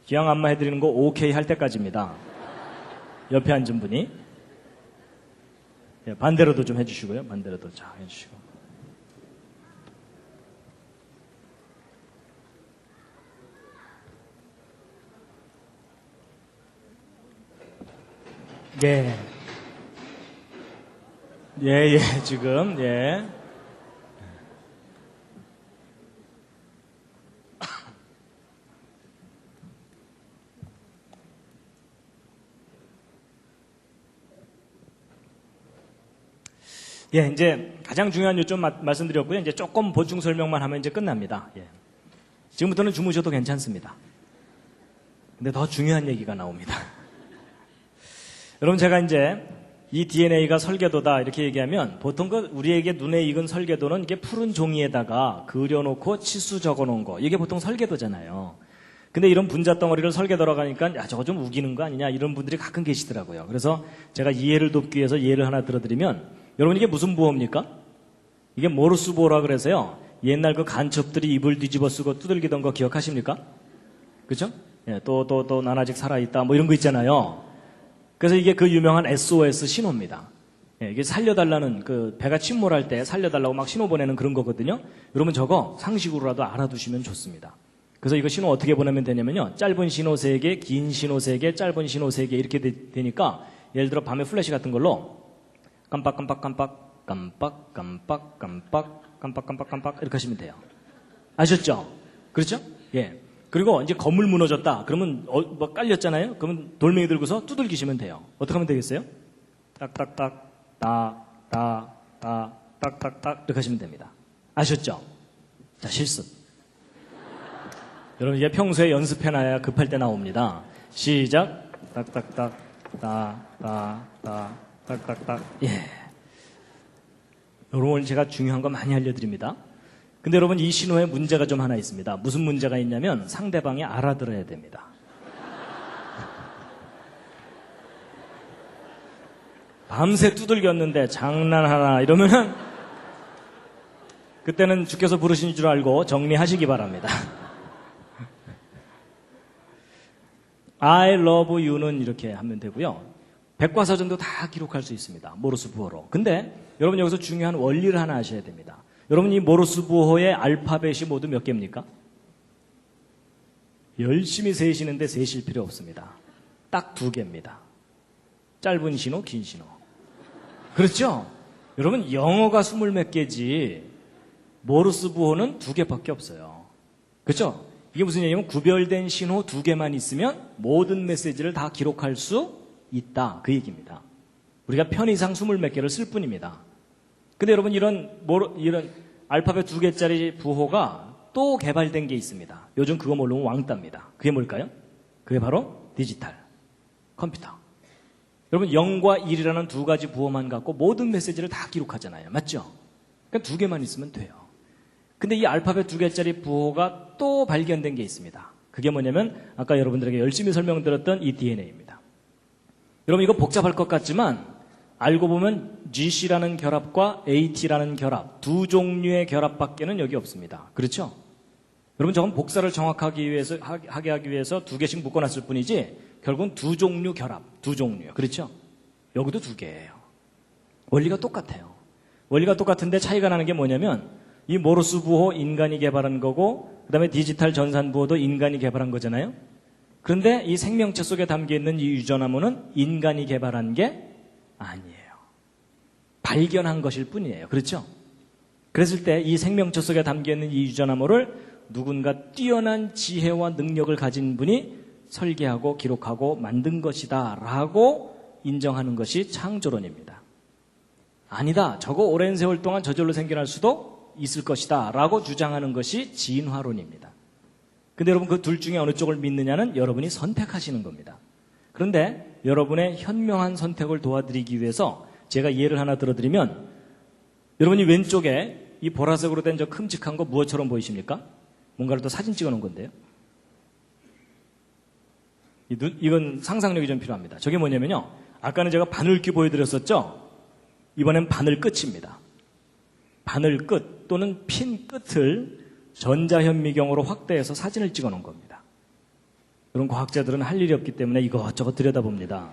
기왕 안마 해드리는 거 오케이 할 때까지입니다. 옆에 앉은 분이. 예, 반대로도 좀 해주시고요. 반대로도 자 해주시고. 예. 예, 지금, 예. 예, 이제 가장 중요한 요점 말씀드렸고요. 이제 조금 보충 설명만 하면 이제 끝납니다. 예. 지금부터는 주무셔도 괜찮습니다. 근데 더 중요한 얘기가 나옵니다. 여러분, 제가 이제 이 DNA가 설계도다 이렇게 얘기하면 보통 우리에게 눈에 익은 설계도는 이게 푸른 종이에다가 그려놓고 치수 적어놓은 거, 이게 보통 설계도잖아요. 근데 이런 분자 덩어리를 설계도라고 하니까 야, 저거 좀 우기는 거 아니냐 이런 분들이 가끔 계시더라고요. 그래서 제가 이해를 돕기 위해서 예를 하나 들어드리면, 여러분, 이게 무슨 보호입니까? 이게 모르스 보호라 그래서요, 옛날 그 간첩들이 입을 뒤집어 쓰고 두들기던 거 기억하십니까? 그죠? 예, 또 난 아직 살아있다 뭐 이런 거 있잖아요. 그래서 이게 그 유명한 SOS 신호입니다. 예, 이게 살려달라는, 그 배가 침몰할 때 살려달라고 막 신호 보내는 그런 거거든요. 여러분, 저거 상식으로라도 알아두시면 좋습니다. 그래서 이거 신호 어떻게 보내면 되냐면요, 짧은 신호 3개, 긴 신호 3개, 짧은 신호 3개 이렇게 되니까, 예를 들어 밤에 플래시 같은 걸로 깜빡깜빡깜빡 깜빡깜빡깜빡 이렇게 하시면 돼요. 아셨죠? 그렇죠? 예. 그리고 이제 건물 무너졌다. 그러면 뭐 깔렸잖아요. 그러면 돌멩이 들고서 두들기시면 돼요. 어떻게 하면 되겠어요? 딱딱딱 딱딱딱 이렇게 하시면 됩니다. 아셨죠? 자, 실습. 여러분, 이제 평소에 연습해놔야 급할 때 나옵니다. 시작. 딱딱딱 딱딱딱. 예. 여러분, 오늘 제가 중요한 거 많이 알려드립니다. 근데 여러분, 이 신호에 문제가 좀 하나 있습니다. 무슨 문제가 있냐면 상대방이 알아들어야 됩니다. 밤새 두들겼는데 장난하나 이러면은 그때는 주께서 부르신 줄 알고 정리하시기 바랍니다. I love you는 이렇게 하면 되고요. 백과사전도 다 기록할 수 있습니다. 모르스 부호로. 근데 여러분 여기서 중요한 원리를 하나 아셔야 됩니다. 여러분 이 모르스 부호의 알파벳이 모두 몇 개입니까? 열심히 세시는데 세실 필요 없습니다. 딱 2개입니다. 짧은 신호, 긴 신호. 그렇죠? 여러분 영어가 20몇 개지 모르스 부호는 2개밖에 없어요. 그렇죠? 이게 무슨 얘기냐면 구별된 신호 2개만 있으면 모든 메시지를 다 기록할 수 있다. 그 얘기입니다. 우리가 편의상 20몇 개를 쓸 뿐입니다. 근데 여러분 이런 알파벳 2개짜리 부호가 또 개발된 게 있습니다. 요즘 그거 모르면 왕따입니다. 그게 뭘까요? 그게 바로 디지털 컴퓨터. 여러분 0과 1이라는 2가지 부호만 갖고 모든 메시지를 다 기록하잖아요. 맞죠? 그러니까 2개만 있으면 돼요. 근데 이 알파벳 2개짜리 부호가 또 발견된 게 있습니다. 그게 뭐냐면 아까 여러분들에게 열심히 설명드렸던 이 DNA입니다. 여러분 이거 복잡할 것 같지만 알고 보면 GC라는 결합과 AT라는 결합, 2 종류의 결합밖에는 여기 없습니다. 그렇죠? 여러분 저건 복사를 정확하게 하게 하기 위해서 2개씩 묶어놨을 뿐이지 결국은 2 종류 결합, 2 종류요. 그렇죠? 여기도 2개예요. 원리가 똑같아요. 원리가 똑같은데 차이가 나는 게 뭐냐면 이 모르스 부호 인간이 개발한 거고 그 다음에 디지털 전산 부호도 인간이 개발한 거잖아요. 그런데 이 생명체 속에 담겨있는 이 유전암호는 인간이 개발한 게 아니에요. 발견한 것일 뿐이에요. 그렇죠? 그랬을 때 이 생명체 속에 담겨있는 이 유전암호를 누군가 뛰어난 지혜와 능력을 가진 분이 설계하고 기록하고 만든 것이다 라고 인정하는 것이 창조론입니다. 아니다. 저거 오랜 세월 동안 저절로 생겨날 수도 있을 것이다 라고 주장하는 것이 진화론입니다. 근데 여러분 그 둘 중에 어느 쪽을 믿느냐는 여러분이 선택하시는 겁니다. 그런데 여러분의 현명한 선택을 도와드리기 위해서 제가 예를 하나 들어드리면 여러분이 왼쪽에 이 보라색으로 된 저 큼직한 거 무엇처럼 보이십니까? 뭔가를 또 사진 찍어 놓은 건데요. 이건 상상력이 좀 필요합니다. 저게 뭐냐면요. 아까는 제가 바늘귀 보여드렸었죠? 이번엔 바늘 끝입니다. 바늘 끝 또는 핀 끝을 전자현미경으로 확대해서 사진을 찍어 놓은 겁니다. 그런 과학자들은 할 일이 없기 때문에 이것저것 들여다봅니다.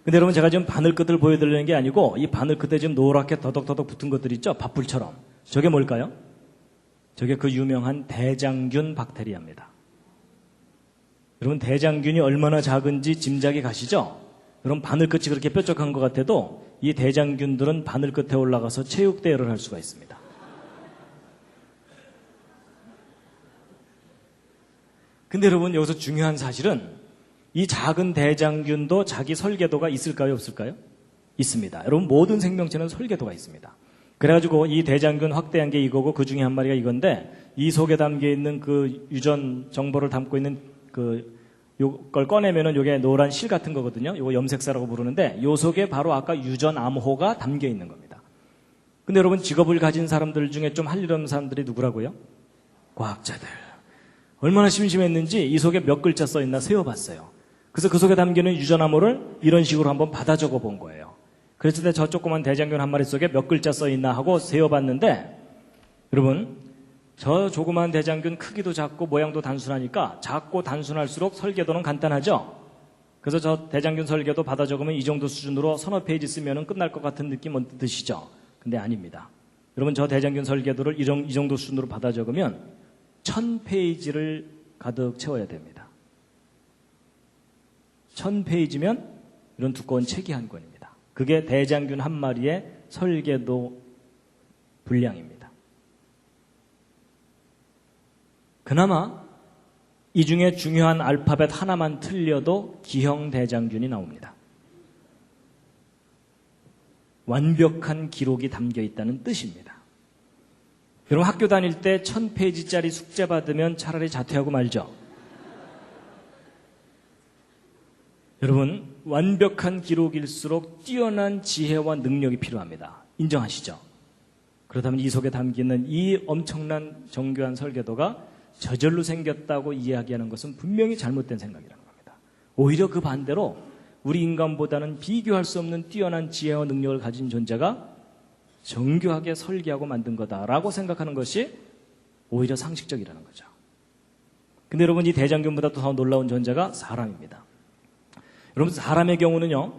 근데 여러분 제가 지금 바늘 끝을 보여드리는 게 아니고 이 바늘 끝에 지금 노랗게 더덕더덕 붙은 것들 있죠? 밥풀처럼. 저게 뭘까요? 저게 그 유명한 대장균 박테리아입니다. 여러분 대장균이 얼마나 작은지 짐작이 가시죠? 여러분 바늘 끝이 그렇게 뾰족한 것 같아도 이 대장균들은 바늘 끝에 올라가서 체육대회를 할 수가 있습니다. 근데 여러분 여기서 중요한 사실은 이 작은 대장균도 자기 설계도가 있을까요? 없을까요? 있습니다. 여러분 모든 생명체는 설계도가 있습니다. 그래가지고 이 대장균 확대한 게 이거고 그 중에 한 마리가 이건데 이 속에 담겨 있는 그 유전 정보를 담고 있는 요걸 꺼내면은 요게 노란 실 같은 거거든요. 요거 염색사라고 부르는데 요 속에 바로 아까 유전 암호가 담겨 있는 겁니다. 근데 여러분 직업을 가진 사람들 중에 좀 할 일 없는 사람들이 누구라고요? 과학자들. 얼마나 심심했는지 이 속에 몇 글자 써 있나 세어봤어요. 그래서 그 속에 담기는 유전 암호를 이런 식으로 한번 받아 적어 본 거예요. 그랬을 때 저 조그만 대장균 한 마리 속에 몇 글자 써 있나 하고 세어봤는데 여러분 저 조그만 대장균 크기도 작고 모양도 단순하니까 작고 단순할수록 설계도는 간단하죠. 그래서 저 대장균 설계도 받아 적으면 이 정도 수준으로 서너 페이지 쓰면 끝날 것 같은 느낌 언뜻 드시죠. 근데 아닙니다. 여러분 저 대장균 설계도를 이 정도 수준으로 받아 적으면 1000페이지를 가득 채워야 됩니다. 1000페이지면 이런 두꺼운 책이 한 권입니다. 그게 대장균 한 마리의 설계도 분량입니다. 그나마 이 중에 중요한 알파벳 하나만 틀려도 기형 대장균이 나옵니다. 완벽한 기록이 담겨 있다는 뜻입니다. 여러분 학교 다닐 때 1000페이지짜리 숙제 받으면 차라리 자퇴하고 말죠. 여러분 완벽한 기록일수록 뛰어난 지혜와 능력이 필요합니다. 인정하시죠? 그렇다면 이 속에 담기는 이 엄청난 정교한 설계도가 저절로 생겼다고 이야기하는 것은 분명히 잘못된 생각이라는 겁니다. 오히려 그 반대로 우리 인간보다는 비교할 수 없는 뛰어난 지혜와 능력을 가진 존재가 정교하게 설계하고 만든 거다라고 생각하는 것이 오히려 상식적이라는 거죠. 근데 여러분 이 대장균보다 더 놀라운 존재가 사람입니다. 여러분, 사람의 경우는요,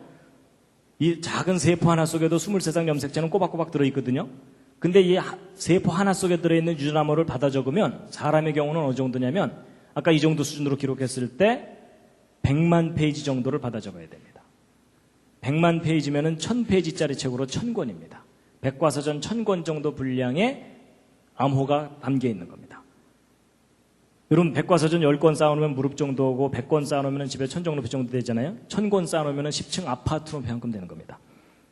이 작은 세포 하나 속에도 23장 염색체는 꼬박꼬박 들어있거든요. 근데 이 세포 하나 속에 들어있는 유전암호를 받아 적으면 사람의 경우는 어느 정도냐면 아까 이 정도 수준으로 기록했을 때 100만 페이지 정도를 받아 적어야 됩니다. 100만 페이지면은 1000페이지짜리 책으로 1000권입니다. 백과사전 1000권 정도 분량의 암호가 담겨 있는 겁니다. 여러분, 백과사전 10권 쌓아놓으면 무릎 정도 오고 100권 쌓아놓으면 집에 천정 높이 정도 되잖아요. 1000권 쌓아놓으면 10층 아파트 높이 한 건 되는 겁니다.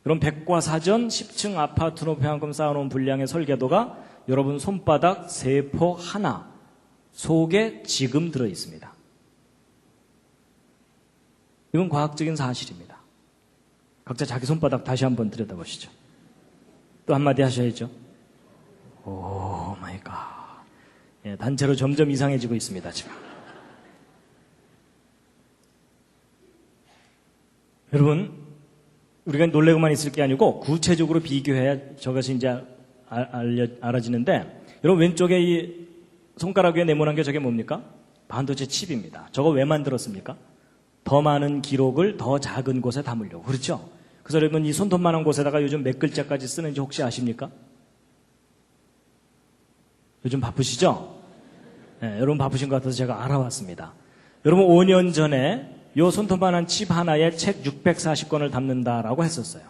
그럼 백과사전 10층 아파트 높이 한 건 쌓아놓은 분량의 설계도가 여러분 손바닥 세포 하나 속에 지금 들어있습니다. 이건 과학적인 사실입니다. 각자 자기 손바닥 다시 한번 들여다보시죠. 또 한마디 하셔야죠. 오 마이 갓. 예, 단체로 점점 이상해지고 있습니다, 지금. 여러분, 우리가 놀래고만 있을 게 아니고 구체적으로 비교해야 저것이 이제 알아지는데, 여러분 왼쪽에 이 손가락 위에 네모난 게 저게 뭡니까? 반도체 칩입니다. 저거 왜 만들었습니까? 더 많은 기록을 더 작은 곳에 담으려고. 그렇죠? 그래서 여러분 이 손톱만한 곳에다가 요즘 몇 글자까지 쓰는지 혹시 아십니까? 요즘 바쁘시죠? 네, 여러분 바쁘신 것 같아서 제가 알아왔습니다. 여러분 5년 전에 요 손톱만한 칩 하나에 책 640권을 담는다라고 했었어요.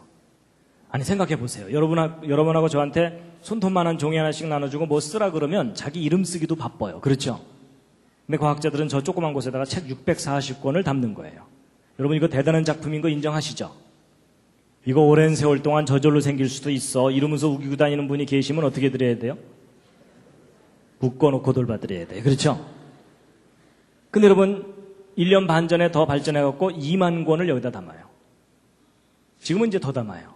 아니 생각해 보세요. 여러분하고 저한테 손톱만한 종이 하나씩 나눠주고 뭐 쓰라 그러면 자기 이름 쓰기도 바빠요. 그렇죠? 근데 과학자들은 저 조그만 곳에다가 책 640권을 담는 거예요. 여러분 이거 대단한 작품인 거 인정하시죠? 이거 오랜 세월 동안 저절로 생길 수도 있어. 이러면서 우기고 다니는 분이 계시면 어떻게 드려야 돼요? 묶어놓고 돌봐드려야 돼요. 그렇죠? 근데 여러분 1년 반 전에 더 발전해갖고 2만 권을 여기다 담아요. 지금은 이제 더 담아요.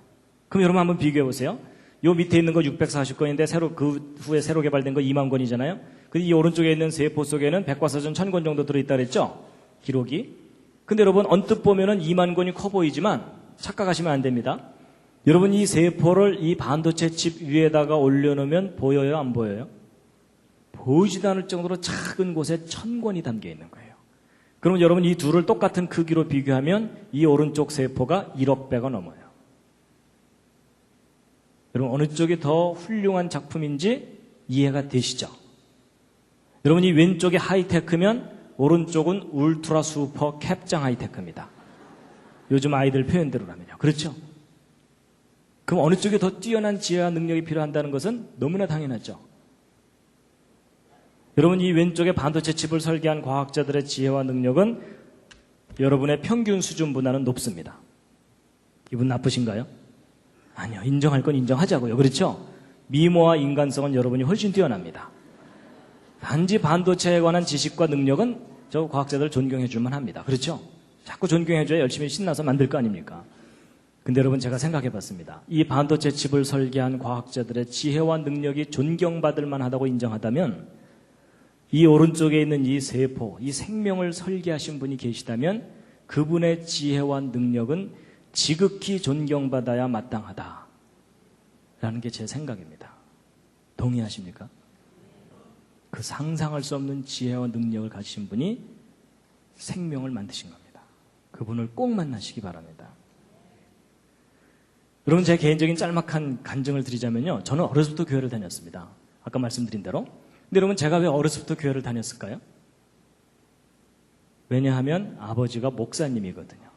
그럼 여러분 한번 비교해보세요. 요 밑에 있는 거 640권인데 그 후에 새로 개발된 거 2만 권이잖아요. 근데 이 오른쪽에 있는 세포 속에는 백과사전 1000권 정도 들어있다 그랬죠? 기록이. 근데 여러분 언뜻 보면은 2만 권이 커 보이지만 착각하시면 안 됩니다. 여러분 이 세포를 이 반도체 칩 위에다가 올려놓으면 보여요? 안 보여요? 보이지도 않을 정도로 작은 곳에 1000권이 담겨 있는 거예요. 그러면 여러분 이 둘을 똑같은 크기로 비교하면 이 오른쪽 세포가 1억 배가 넘어요. 여러분 어느 쪽이 더 훌륭한 작품인지 이해가 되시죠? 여러분 이 왼쪽이 하이테크면 오른쪽은 울트라 슈퍼 캡장 하이테크입니다. 요즘 아이들 표현대로라면요. 그렇죠? 그럼 어느 쪽이 더 뛰어난 지혜와 능력이 필요한다는 것은 너무나 당연하죠. 여러분 이 왼쪽에 반도체 칩을 설계한 과학자들의 지혜와 능력은 여러분의 평균 수준보다는 높습니다. 이분 나쁘신가요? 아니요. 인정할 건 인정하자고요. 그렇죠? 미모와 인간성은 여러분이 훨씬 뛰어납니다. 단지 반도체에 관한 지식과 능력은 저 과학자들 존경해 줄만 합니다. 그렇죠? 자꾸 존경해줘야 열심히 신나서 만들 거 아닙니까? 근데 여러분 제가 생각해 봤습니다. 이 반도체 칩을 설계한 과학자들의 지혜와 능력이 존경받을 만하다고 인정하다면 이 오른쪽에 있는 이 세포, 이 생명을 설계하신 분이 계시다면 그분의 지혜와 능력은 지극히 존경받아야 마땅하다라는 게 제 생각입니다. 동의하십니까? 그 상상할 수 없는 지혜와 능력을 가지신 분이 생명을 만드신 겁니다. 그분을 꼭 만나시기 바랍니다. 여러분 제 개인적인 짤막한 간증을 드리자면요. 저는 어렸을 때부터 교회를 다녔습니다. 아까 말씀드린 대로. 근데 여러분 제가 왜 어렸을 때부터 교회를 다녔을까요? 왜냐하면 아버지가 목사님이거든요.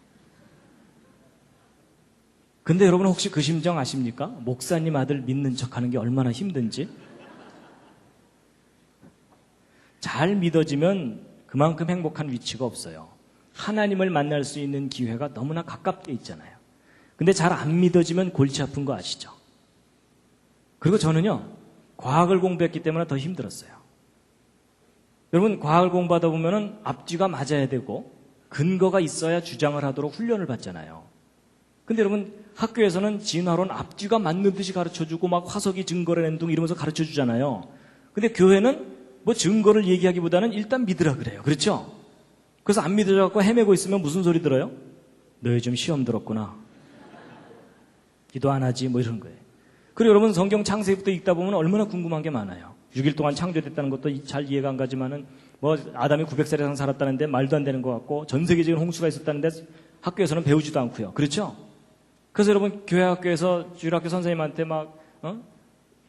근데 여러분 혹시 그 심정 아십니까? 목사님 아들 믿는 척하는 게 얼마나 힘든지. 잘 믿어지면 그만큼 행복한 위치가 없어요. 하나님을 만날 수 있는 기회가 너무나 가깝게 있잖아요. 근데 잘 안 믿어지면 골치 아픈 거 아시죠? 그리고 저는요, 과학을 공부했기 때문에 더 힘들었어요. 여러분, 과학을 공부하다 보면은 앞뒤가 맞아야 되고 근거가 있어야 주장을 하도록 훈련을 받잖아요. 근데 여러분, 학교에서는 진화론 앞뒤가 맞는 듯이 가르쳐주고 막 화석이 증거를 낸 둥 이러면서 가르쳐주잖아요. 근데 교회는 뭐 증거를 얘기하기보다는 일단 믿으라 그래요. 그렇죠? 그래서 안 믿어갖고 헤매고 있으면 무슨 소리 들어요? 너 요즘 시험 들었구나. 기도 안 하지 뭐 이런 거예요. 그리고 여러분 성경 창세기부터 읽다 보면 얼마나 궁금한 게 많아요. 6일 동안 창조됐다는 것도 잘 이해가 안 가지만은 뭐 아담이 900살 이상 살았다는데 말도 안 되는 것 같고 전 세계적인 홍수가 있었다는데 학교에서는 배우지도 않고요. 그렇죠? 그래서 여러분 교회 학교에서 주일학교 선생님한테 막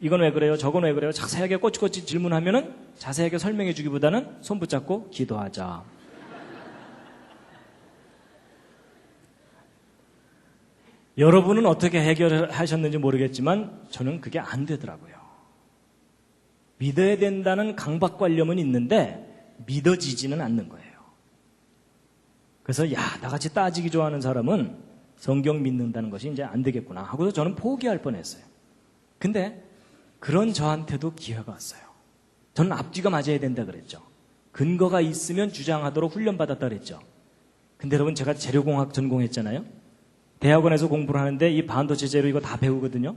이건 왜 그래요? 저건 왜 그래요? 자세하게 꼬치꼬치 질문하면은 자세하게 설명해 주기보다는 손 붙잡고 기도하자. 여러분은 어떻게 해결하셨는지 모르겠지만 저는 그게 안 되더라고요. 믿어야 된다는 강박관념은 있는데 믿어지지는 않는 거예요. 그래서 나같이 따지기 좋아하는 사람은 성경 믿는다는 것이 이제 안 되겠구나 하고서 저는 포기할 뻔했어요. 근데 그런 저한테도 기회가 왔어요. 저는 앞뒤가 맞아야 된다 그랬죠. 근거가 있으면 주장하도록 훈련받았다 그랬죠. 근데 여러분 제가 재료공학 전공했잖아요. 대학원에서 공부를 하는데 이 반도체 재료 이거 다 배우거든요.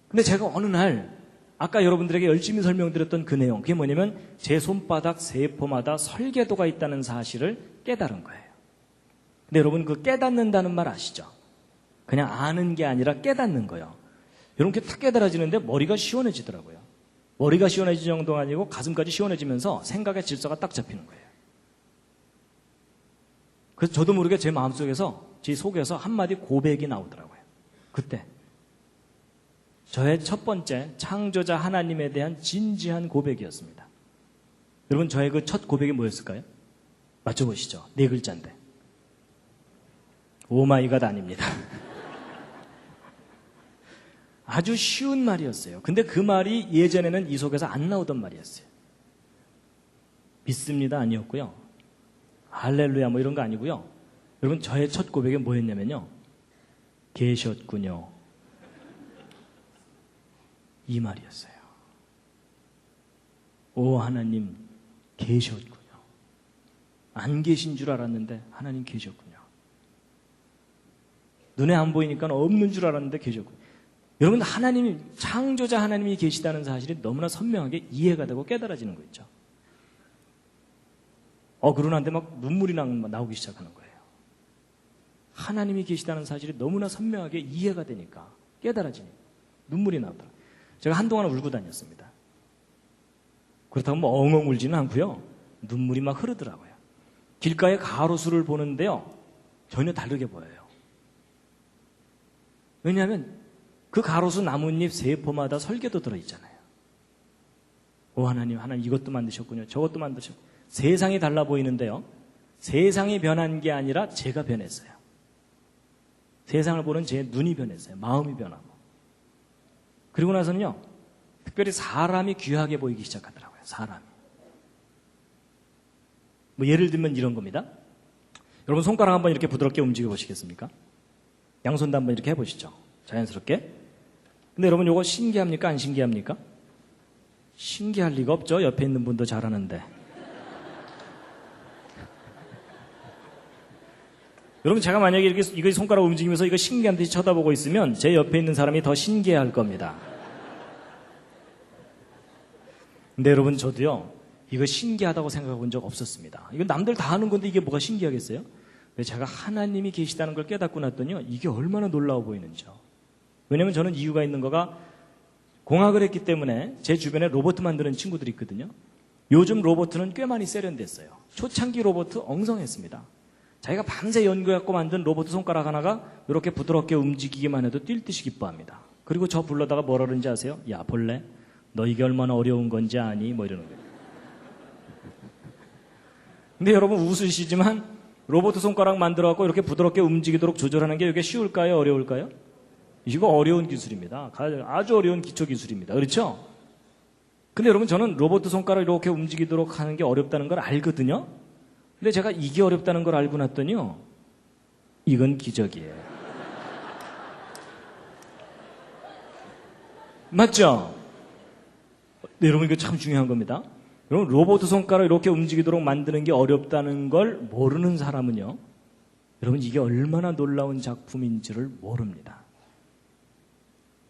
근데 제가 어느 날 아까 여러분들에게 열심히 설명드렸던 그 내용, 그게 뭐냐면 제 손바닥 세포마다 설계도가 있다는 사실을 깨달은 거예요. 근데 여러분 그 깨닫는다는 말 아시죠? 그냥 아는 게 아니라 깨닫는 거예요. 여러분 탁 깨달아지는데 머리가 시원해지더라고요. 머리가 시원해질 정도가 아니고 가슴까지 시원해지면서 생각의 질서가 딱 잡히는 거예요. 그래서 저도 모르게 제 마음속에서 제 속에서 한마디 고백이 나오더라고요. 그때 저의 첫 번째 창조자 하나님에 대한 진지한 고백이었습니다. 여러분 저의 그 첫 고백이 뭐였을까요? 맞춰보시죠. 4글자인데 오마이갓 아닙니다. 아주 쉬운 말이었어요. 근데 그 말이 예전에는 이 속에서 안 나오던 말이었어요. 믿습니다 아니었고요. 할렐루야 뭐 이런 거 아니고요. 여러분 저의 첫 고백이 뭐였냐면요. 계셨군요. 이 말이었어요. 오 하나님 계셨군요. 안 계신 줄 알았는데 하나님 계셨군요. 눈에 안 보이니까 없는 줄 알았는데 계셨군요. 여러분 하나님이 창조자 하나님이 계시다는 사실이 너무나 선명하게 이해가 되고 깨달아지는 거 있죠. 그러는데 막 눈물이 나오기 시작하는 거예요. 하나님이 계시다는 사실이 너무나 선명하게 이해가 되니까 깨달아지니까 눈물이 나오더라고요. 제가 한동안 울고 다녔습니다. 그렇다고 뭐 엉엉 울지는 않고요. 눈물이 막 흐르더라고요. 길가에 가로수를 보는데요. 전혀 다르게 보여요. 왜냐하면 그 가로수 나뭇잎 세포마다 설계도 들어있잖아요. 오 하나님 이것도 만드셨군요. 저것도 만드셨군요. 세상이 달라 보이는데요. 세상이 변한 게 아니라 제가 변했어요. 세상을 보는 제 눈이 변했어요. 마음이 변하고. 그리고 나서는요. 특별히 사람이 귀하게 보이기 시작하더라고요. 사람이. 뭐 예를 들면 이런 겁니다. 여러분 손가락 한번 이렇게 부드럽게 움직여 보시겠습니까? 양손도 한번 이렇게 해보시죠. 자연스럽게. 근데 여러분 이거 신기합니까? 안 신기합니까? 신기할 리가 없죠. 옆에 있는 분도 잘하는데. 여러분 제가 만약에 이렇게 이거 손가락 움직이면서 이거 신기한 듯이 쳐다보고 있으면 제 옆에 있는 사람이 더 신기해할 겁니다. 근데 여러분 저도요 이거 신기하다고 생각해 본 적 없었습니다. 이거 남들 다 하는 건데 이게 뭐가 신기하겠어요? 근데 제가 하나님이 계시다는 걸 깨닫고 났더니요 이게 얼마나 놀라워 보이는지요. 왜냐면 저는 이유가 있는 거가 공학을 했기 때문에 제 주변에 로봇 만드는 친구들이 있거든요. 요즘 로봇은 꽤 많이 세련됐어요. 초창기 로봇 엉성했습니다. 자기가 밤새 연구해갖고 만든 로봇 손가락 하나가 이렇게 부드럽게 움직이기만 해도 뛸 듯이 기뻐합니다. 그리고 저 불러다가 뭐라 그러는지 아세요? 야 벌레 너 이게 얼마나 어려운 건지 아니? 뭐 이러는 거예요. 근데 여러분 웃으시지만 로봇 손가락 만들어갖고 이렇게 부드럽게 움직이도록 조절하는 게 이게 쉬울까요? 어려울까요? 이거 어려운 기술입니다. 아주 어려운 기초 기술입니다. 그렇죠? 근데 여러분 저는 로봇 손가락 이렇게 움직이도록 하는 게 어렵다는 걸 알거든요. 근데 제가 이게 어렵다는 걸 알고 났더니요. 이건 기적이에요. 맞죠? 네, 여러분 이거 참 중요한 겁니다. 여러분 로봇 손가락 이렇게 움직이도록 만드는 게 어렵다는 걸 모르는 사람은요. 여러분 이게 얼마나 놀라운 작품인지를 모릅니다.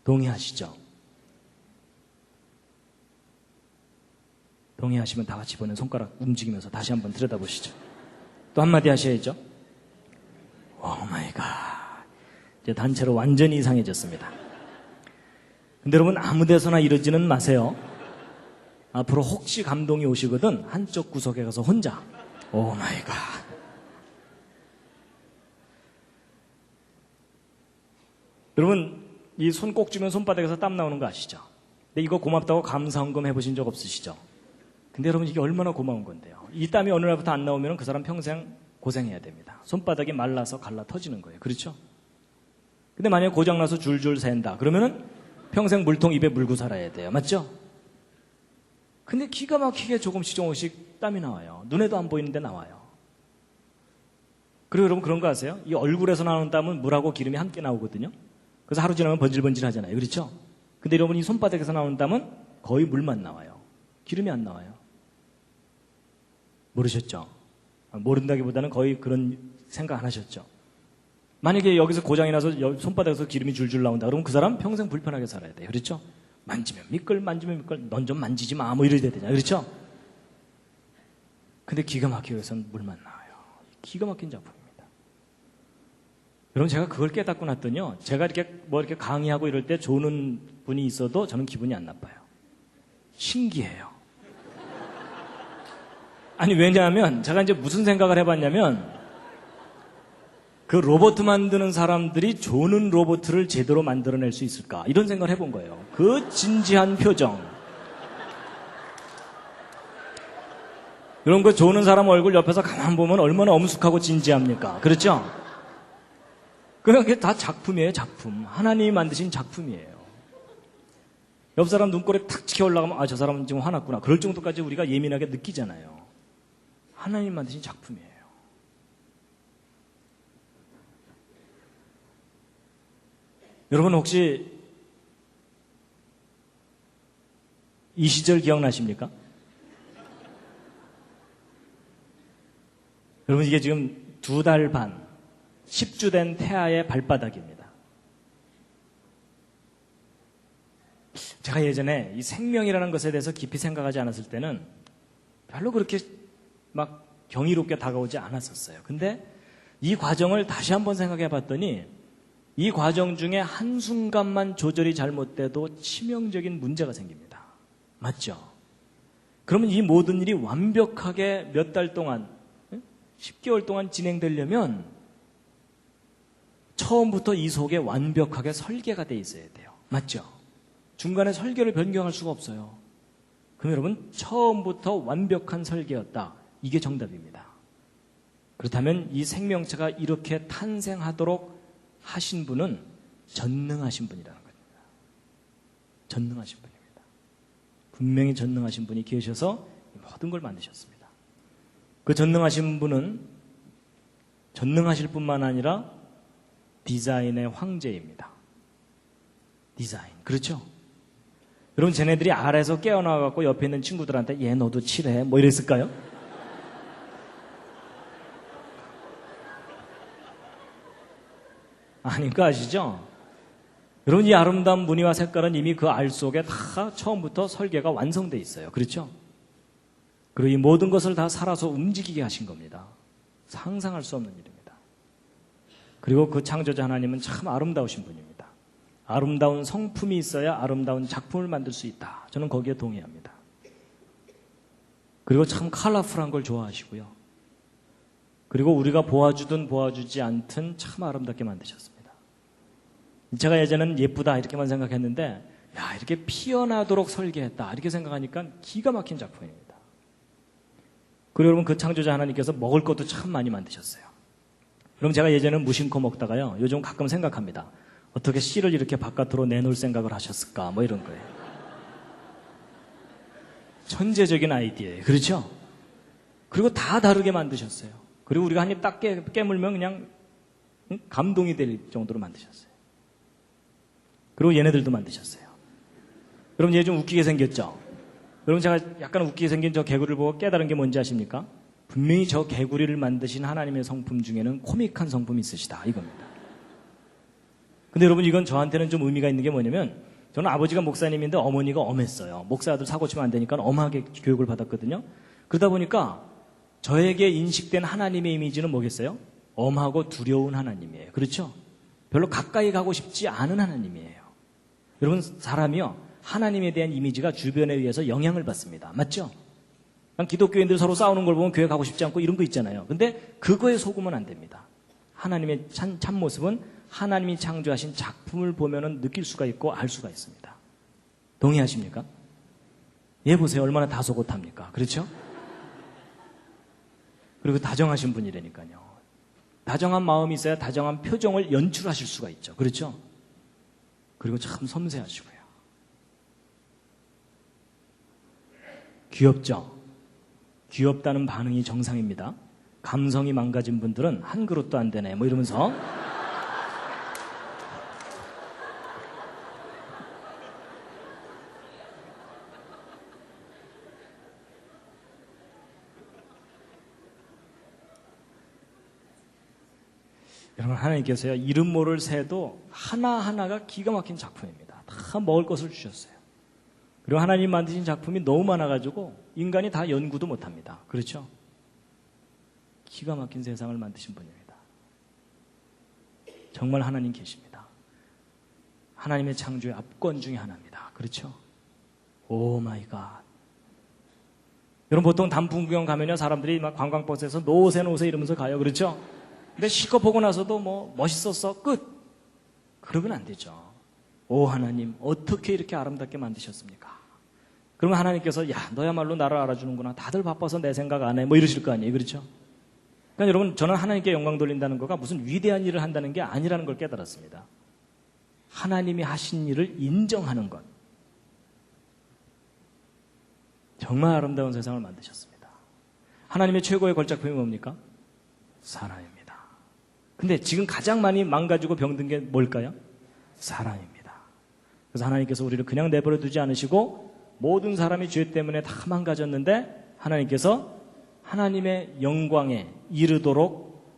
동의하시죠? 동의하시면 다 같이 보는 손가락 움직이면서 다시 한번 들여다보시죠. 또 한마디 하셔야죠. 오 마이 갓. 이제 단체로 완전히 이상해졌습니다. 근데 여러분 아무 데서나 이러지는 마세요. 앞으로 혹시 감동이 오시거든 한쪽 구석에 가서 혼자 오 마이 갓. 여러분, 이 손 꼭 쥐면 손바닥에서 땀 나오는 거 아시죠? 근데 이거 고맙다고 감사헌금 해보신 적 없으시죠? 근데 여러분, 이게 얼마나 고마운 건데요. 이 땀이 어느 날부터 안 나오면 그 사람 평생 고생해야 됩니다. 손바닥이 말라서 갈라 터지는 거예요. 그렇죠? 근데 만약에 고장나서 줄줄 샌다. 그러면은 평생 물통 입에 물고 살아야 돼요. 맞죠? 근데 기가 막히게 조금씩 땀이 나와요. 눈에도 안 보이는데 나와요. 그리고 여러분 그런 거 아세요? 이 얼굴에서 나오는 땀은 물하고 기름이 함께 나오거든요. 그래서 하루 지나면 번질번질 하잖아요. 그렇죠? 근데 여러분 이 손바닥에서 나오는 땀은 거의 물만 나와요. 기름이 안 나와요. 모르셨죠? 모른다기보다는 거의 그런 생각 안 하셨죠? 만약에 여기서 고장이 나서 손바닥에서 기름이 줄줄 나온다 그러면 그 사람 평생 불편하게 살아야 돼요. 그렇죠? 만지면 미끌, 만지면 미끌, 넌 좀 만지지 마, 뭐 이래야 되잖아요. 그렇죠? 근데 기가 막히게 여기서는 물만 나와요. 기가 막힌 작품입니다. 여러분, 제가 그걸 깨닫고 났더니요, 제가 이렇게 강의하고 이럴 때 조는 분이 있어도 저는 기분이 안 나빠요. 신기해요. 아니, 왜냐하면 제가 이제 무슨 생각을 해봤냐면, 그 로봇 만드는 사람들이 조는 로봇을 제대로 만들어낼 수 있을까? 이런 생각을 해본 거예요. 그 진지한 표정. 이런 거 조는 사람 얼굴 옆에서 가만 보면 얼마나 엄숙하고 진지합니까? 그렇죠? 그냥 그게 다 작품이에요, 작품. 하나님이 만드신 작품이에요. 옆 사람 눈꼬리 탁 치켜 올라가면, 아, 저 사람은 지금 화났구나. 그럴 정도까지 우리가 예민하게 느끼잖아요. 하나님이 만드신 작품이에요. 여러분 혹시 이 시절 기억나십니까? 여러분 이게 지금 2달 반, 10주 된 태아의 발바닥입니다. 제가 예전에 이 생명이라는 것에 대해서 깊이 생각하지 않았을 때는 별로 그렇게 막 경이롭게 다가오지 않았었어요. 근데 이 과정을 다시 한번 생각해 봤더니 이 과정 중에 한순간만 조절이 잘못돼도 치명적인 문제가 생깁니다. 맞죠? 그러면 이 모든 일이 완벽하게 몇 달 동안, 10개월 동안 진행되려면 처음부터 이 속에 완벽하게 설계가 돼 있어야 돼요. 맞죠? 중간에 설계를 변경할 수가 없어요. 그럼 여러분, 처음부터 완벽한 설계였다. 이게 정답입니다. 그렇다면 이 생명체가 이렇게 탄생하도록 하신 분은 전능하신 분이라는 겁니다. 전능하신 분입니다. 분명히 전능하신 분이 계셔서 모든 걸 만드셨습니다. 그 전능하신 분은 전능하실 뿐만 아니라 디자인의 황제입니다. 디자인. 그렇죠? 여러분, 쟤네들이 아래에서 깨어나와갖고 옆에 있는 친구들한테 얘 너도 칠해. 뭐 이랬을까요? 아닌 거 아시죠? 여러분, 이 아름다운 무늬와 색깔은 이미 그 알 속에 다 처음부터 설계가 완성되어 있어요. 그렇죠? 그리고 이 모든 것을 다 살아서 움직이게 하신 겁니다. 상상할 수 없는 일입니다. 그리고 그 창조자 하나님은 참 아름다우신 분입니다. 아름다운 성품이 있어야 아름다운 작품을 만들 수 있다. 저는 거기에 동의합니다. 그리고 참 컬러풀한 걸 좋아하시고요. 그리고 우리가 보아주든 보아주지 않든 참 아름답게 만드셨습니다. 제가 예전에는 예쁘다 이렇게만 생각했는데 야, 이렇게 피어나도록 설계했다 이렇게 생각하니까 기가 막힌 작품입니다. 그리고 여러분, 그 창조자 하나님께서 먹을 것도 참 많이 만드셨어요. 그럼 제가 예전에는 무심코 먹다가요, 요즘 가끔 생각합니다. 어떻게 씨를 이렇게 바깥으로 내놓을 생각을 하셨을까, 뭐 이런 거예요. 천재적인 아이디어예요. 그렇죠? 그리고 다 다르게 만드셨어요. 그리고 우리가 한 입 딱 깨물면 그냥 감동이 될 정도로 만드셨어요. 그리고 얘네들도 만드셨어요. 여러분, 얘 좀 웃기게 생겼죠? 여러분, 제가 약간 웃기게 생긴 저 개구리를 보고 깨달은 게 뭔지 아십니까? 분명히 저 개구리를 만드신 하나님의 성품 중에는 코믹한 성품이 있으시다, 이겁니다. 근데 여러분, 이건 저한테는 좀 의미가 있는 게 뭐냐면, 저는 아버지가 목사님인데 어머니가 엄했어요. 목사 아들 사고 치면 안 되니까 엄하게 교육을 받았거든요. 그러다 보니까 저에게 인식된 하나님의 이미지는 뭐겠어요? 엄하고 두려운 하나님이에요. 그렇죠? 별로 가까이 가고 싶지 않은 하나님이에요. 여러분, 사람이요, 하나님에 대한 이미지가 주변에 의해서 영향을 받습니다. 맞죠? 기독교인들 서로 싸우는 걸 보면 교회 가고 싶지 않고 이런 거 있잖아요. 근데 그거에 속으면 안 됩니다. 하나님의 참모습은 하나님이 창조하신 작품을 보면은 느낄 수가 있고 알 수가 있습니다. 동의하십니까? 얘 보세요. 얼마나 다소곳합니까? 그렇죠? 그리고 다정하신 분이라니까요. 다정한 마음이 있어야 다정한 표정을 연출하실 수가 있죠. 그렇죠? 그리고 참 섬세하시고요. 귀엽죠? 귀엽다는 반응이 정상입니다. 감성이 망가진 분들은 한 그릇도 안 되네 뭐 이러면서 여러분, 하나님께서요, 이름 모를 새도 하나하나가 기가 막힌 작품입니다. 다 먹을 것을 주셨어요. 그리고 하나님 만드신 작품이 너무 많아가지고 인간이 다 연구도 못합니다. 그렇죠? 기가 막힌 세상을 만드신 분입니다. 정말 하나님 계십니다. 하나님의 창조의 압권 중에 하나입니다. 그렇죠? 오 마이 갓. 여러분, 보통 단풍 구경 가면요, 사람들이 막 관광버스에서 노세 이러면서 가요. 그렇죠? 근데 실컷 보고 나서도 뭐 멋있었어 끝. 그러면 안 되죠. 오 하나님, 어떻게 이렇게 아름답게 만드셨습니까? 그러면 하나님께서 야 너야말로 나를 알아주는구나. 다들 바빠서 내 생각 안 해. 뭐 이러실 거 아니에요. 그렇죠? 그러니까 여러분, 저는 하나님께 영광 돌린다는 거가 무슨 위대한 일을 한다는 게 아니라는 걸 깨달았습니다. 하나님이 하신 일을 인정하는 것. 정말 아름다운 세상을 만드셨습니다. 하나님의 최고의 걸작품이 뭡니까? 사람입니다. 근데 지금 가장 많이 망가지고 병든 게 뭘까요? 사람입니다. 그래서 하나님께서 우리를 그냥 내버려 두지 않으시고 모든 사람이 죄 때문에 다 망가졌는데 하나님께서 하나님의 영광에 이르도록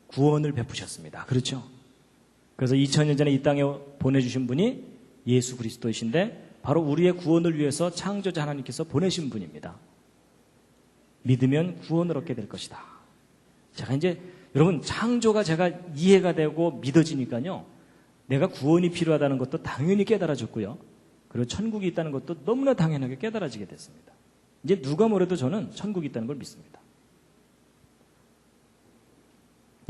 구원을 베푸셨습니다. 그렇죠? 그래서 2000년 전에 이 땅에 보내주신 분이 예수 그리스도이신데 바로 우리의 구원을 위해서 창조자 하나님께서 보내신 분입니다. 믿으면 구원을 얻게 될 것이다. 제가 이제 여러분, 창조가 제가 이해가 되고 믿어지니까요, 내가 구원이 필요하다는 것도 당연히 깨달아졌고요, 그리고 천국이 있다는 것도 너무나 당연하게 깨달아지게 됐습니다. 이제 누가 뭐래도 저는 천국이 있다는 걸 믿습니다.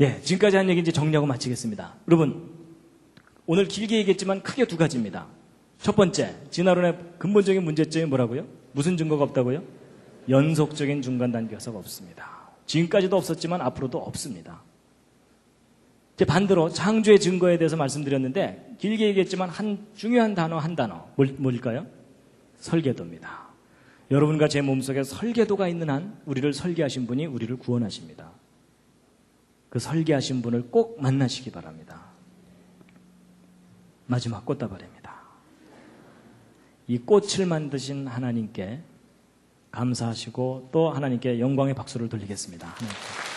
예, 지금까지 한 얘기 이제 정리하고 마치겠습니다. 여러분, 오늘 길게 얘기했지만 크게 두 가지입니다. 첫 번째, 진화론의 근본적인 문제점이 뭐라고요? 무슨 증거가 없다고요? 연속적인 중간 단계가 없습니다. 지금까지도 없었지만 앞으로도 없습니다. 이제 반대로 창조의 증거에 대해서 말씀드렸는데 길게 얘기했지만 한 중요한 단어 한 단어 뭘까요? 설계도입니다. 여러분과 제 몸속에 설계도가 있는 한 우리를 설계하신 분이 우리를 구원하십니다. 그 설계하신 분을 꼭 만나시기 바랍니다. 마지막 꽃다발입니다. 이 꽃을 만드신 하나님께 감사하시고 또 하나님께 영광의 박수를 돌리겠습니다. 하나님께.